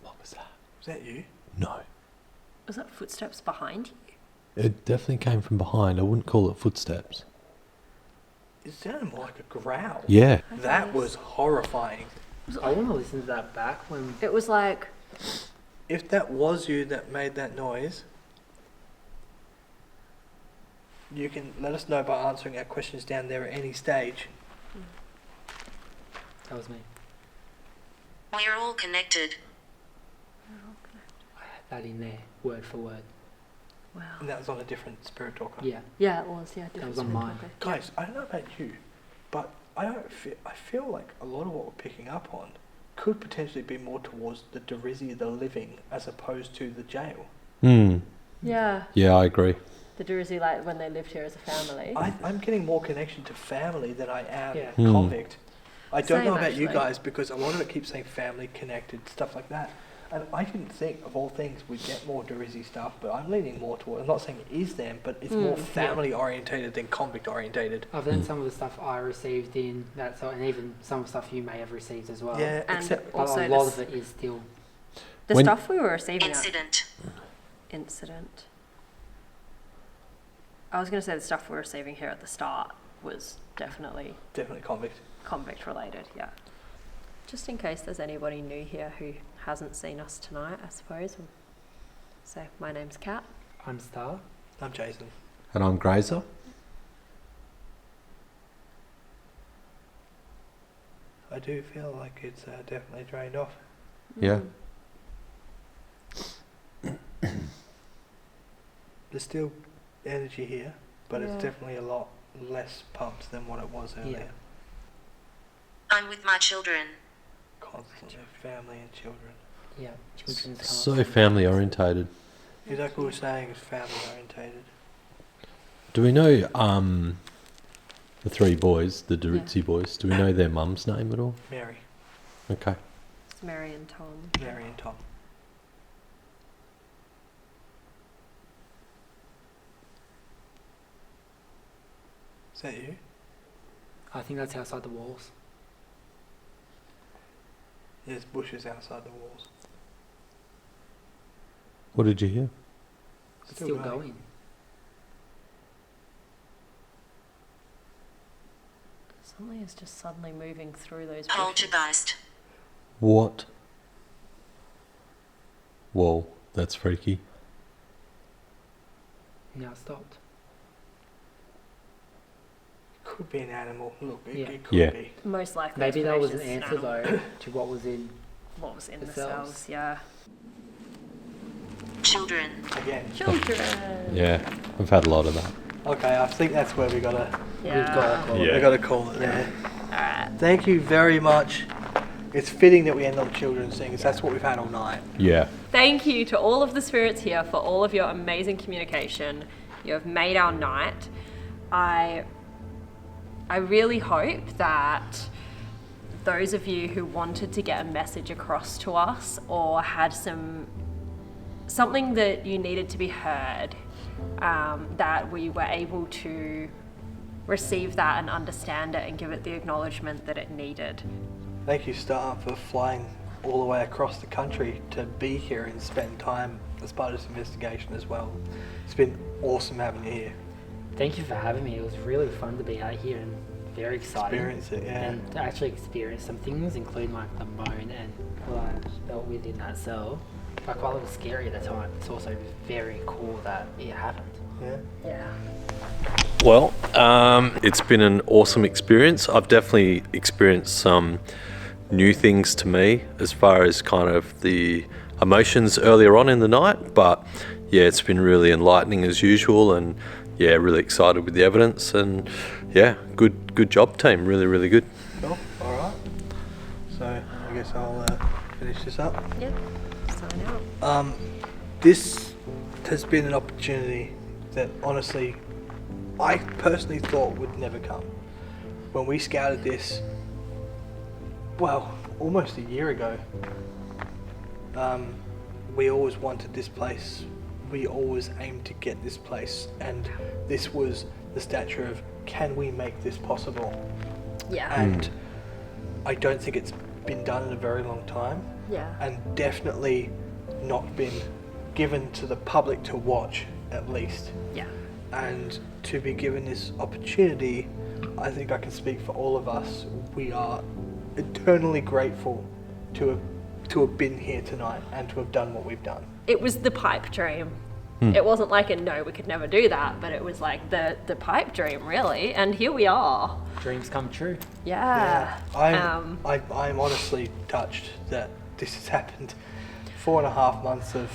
B: What was that?
A: Was that you?
B: No.
C: Was that footsteps behind you?
B: It definitely came from behind. I wouldn't call it footsteps.
A: It sounded more like a growl.
B: Yeah.
A: That was horrifying.
D: I want to listen to that back when.
C: It was like,
A: If that was you that made that noise, you can let us know by answering our questions down there at any stage.
D: That was me.
F: We're all connected.
D: I had that in there, word for word.
C: wow.
A: And that was on a different spirit talker.
D: Yeah.
C: Yeah, it was, yeah.
D: was on mine.
A: Guys, I don't know about you, but I feel like a lot of what we're picking up on could potentially be more towards the Drizzy of the living as opposed to the jail.
B: Hmm.
C: Yeah.
B: Yeah, I agree.
C: The Drizzy, like when they lived here as a family.
A: I'm getting more connection to family than I am
D: Yeah.
A: convict. I don't
C: Same,
A: know about you
C: actually.
A: guys because a lot of it keeps saying family connected, stuff like that. And I didn't think, of all things, we'd get more Drizzy stuff, but I'm leaning more toward, I'm not saying it is them, but it's more family orientated than convict orientated.
D: Other than some of the stuff I received in that, so and even some of the stuff you may have received as well.
A: Yeah,
C: And
A: except
D: But
C: also
D: a lot
C: this-
D: of it is still.
C: the
B: When-
C: stuff we were receiving at
F: Incident.
C: I was going to say the stuff we were receiving here at the start was definitely
A: convict.
C: convict related, yeah. Just in case there's anybody new here who hasn't seen us tonight, I suppose. We'll say, my name's Kat.
D: I'm Star.
A: I'm Jason.
B: And I'm Grazer.
A: I do feel like it's definitely drained off.
B: Yeah.
A: There's still energy here, but
C: Yeah.
A: it's definitely a lot less pumped than what it was earlier.
F: I'm with my children.
A: Constantly family and children.
D: Yeah. Children's come
B: So
D: up from-
B: family orientated.
A: Exactly what we're saying is family orientated.
B: Do we know the three boys, the Drizzy boys? Do we know their mum's name at all?
A: Mary.
B: Okay.
C: It's Mary and Tom.
A: Mary and Tom. Is that you?
D: I think that's outside the walls.
A: There's bushes outside the walls.
B: What did you hear?
D: It's still going.
C: Something is just suddenly moving through those bushes.
F: Poltergeist.
B: What? Whoa, that's freaky.
D: Now it stopped.
A: Could be an animal. Look,
D: Yeah.
A: it could
B: Yeah.
A: be.
C: Most likely.
D: Maybe that was an
C: explanation's
D: answer
C: animal.
D: though to what was in.
C: What was in
D: The
C: the
D: cells.
C: cells, yeah.
F: Children.
A: Again.
C: Children.
B: Yeah, I've had a lot of that.
A: Okay, I think that's where we gotta
C: Yeah.
D: We've got.
B: Yeah.
A: we gotta call it there.
C: Alright.
A: Thank you very much. It's fitting that we end on children's things. That's what we've had all night.
B: Yeah.
C: Thank you to all of the spirits here for all of your amazing communication. You have made our night. I really hope that those of you who wanted to get a message across to us or had something that you needed to be heard, that we were able to receive that and understand it and give it the acknowledgement that it needed.
A: Thank you, Star, for flying all the way across the country to be here and spend time as part of this investigation as well. It's been awesome having you here.
D: Thank you for having me. It was really fun to be out here and very exciting.
A: Experience it, yeah.
D: And to actually experience some things, including like the moan and what I felt within that cell. Like while it was scary at the time, it's also very cool that it happened.
A: Yeah.
C: Yeah.
B: Well, it's been an awesome experience. I've definitely experienced some new things to me as far as kind of the emotions earlier on in the night, but yeah, it's been really enlightening as usual, and yeah, really excited with the evidence, and yeah, good job, team. Really, really good.
A: Cool. All right. So I guess I'll finish this up.
C: Yep. Sign out.
A: This has been an opportunity that honestly I personally thought would never come. When we scouted this, well, almost a year ago, we always wanted this place. We always aimed to get this place, and this was the stature of, can we make this possible?
C: Yeah.
A: And I don't think it's been done in a very long time.
C: Yeah.
A: And definitely not been given to the public to watch, at least.
C: Yeah.
A: And to be given this opportunity, I think I can speak for all of us. We are eternally grateful to have been here tonight and to have done what we've done.
C: It was the pipe dream. It wasn't like a no, we could never do that, but it was like the pipe dream, really. And here we are.
D: Dreams come true.
C: Yeah.
A: I'm honestly touched that this has happened. 4.5 months of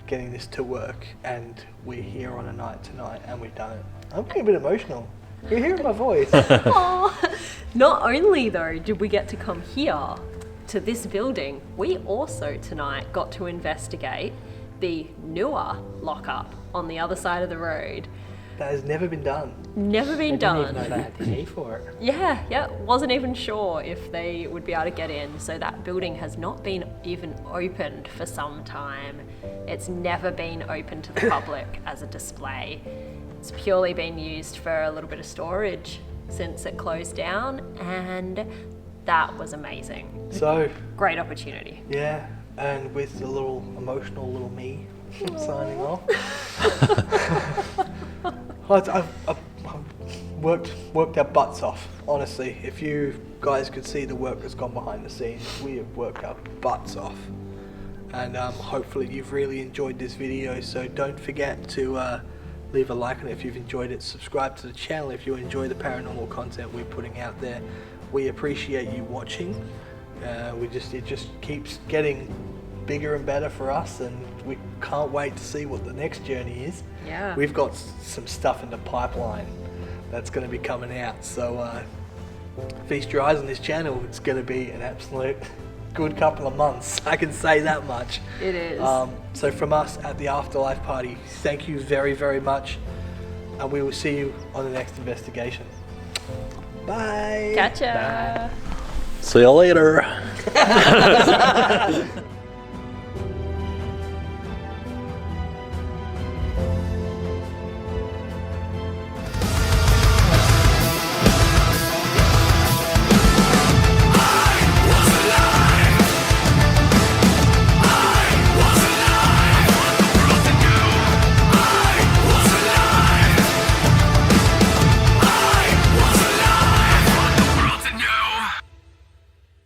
A: getting this to work, and we're here on a night tonight, and we've done it. I'm getting a bit emotional. You're hearing my voice.
C: Aw. Not only though did we get to come here to this building, we also tonight got to investigate the newer lockup on the other side of the road.
A: That has never been done.
C: Never been
D: I didn't even know
C: done.
D: they had to pay for it.
C: Yeah, wasn't even sure if they would be able to get in. So that building has not been even opened for some time. It's never been open to the public as a display. It's purely been used for a little bit of storage since it closed down, and that was amazing.
A: So,
C: Great opportunity.
A: yeah, and with the little emotional little me signing off. I've worked our butts off, honestly. If you guys could see the work that's gone behind the scenes, we have worked our butts off. And hopefully you've really enjoyed this video, so don't forget to leave a like on it if you've enjoyed it. Subscribe to the channel if you enjoy the paranormal content we're putting out there. We appreciate you watching. It just keeps getting bigger and better for us, and we can't wait to see what the next journey is.
C: Yeah.
A: We've got some stuff in the pipeline that's going to be coming out, so feast your eyes on this channel. It's going to be an absolute good couple of months, I can say that much.
C: It is.
A: So from us at the Afterlife Party, thank you very, very much, and we will see you on the next investigation. Bye.
C: Catch ya.
B: See you later.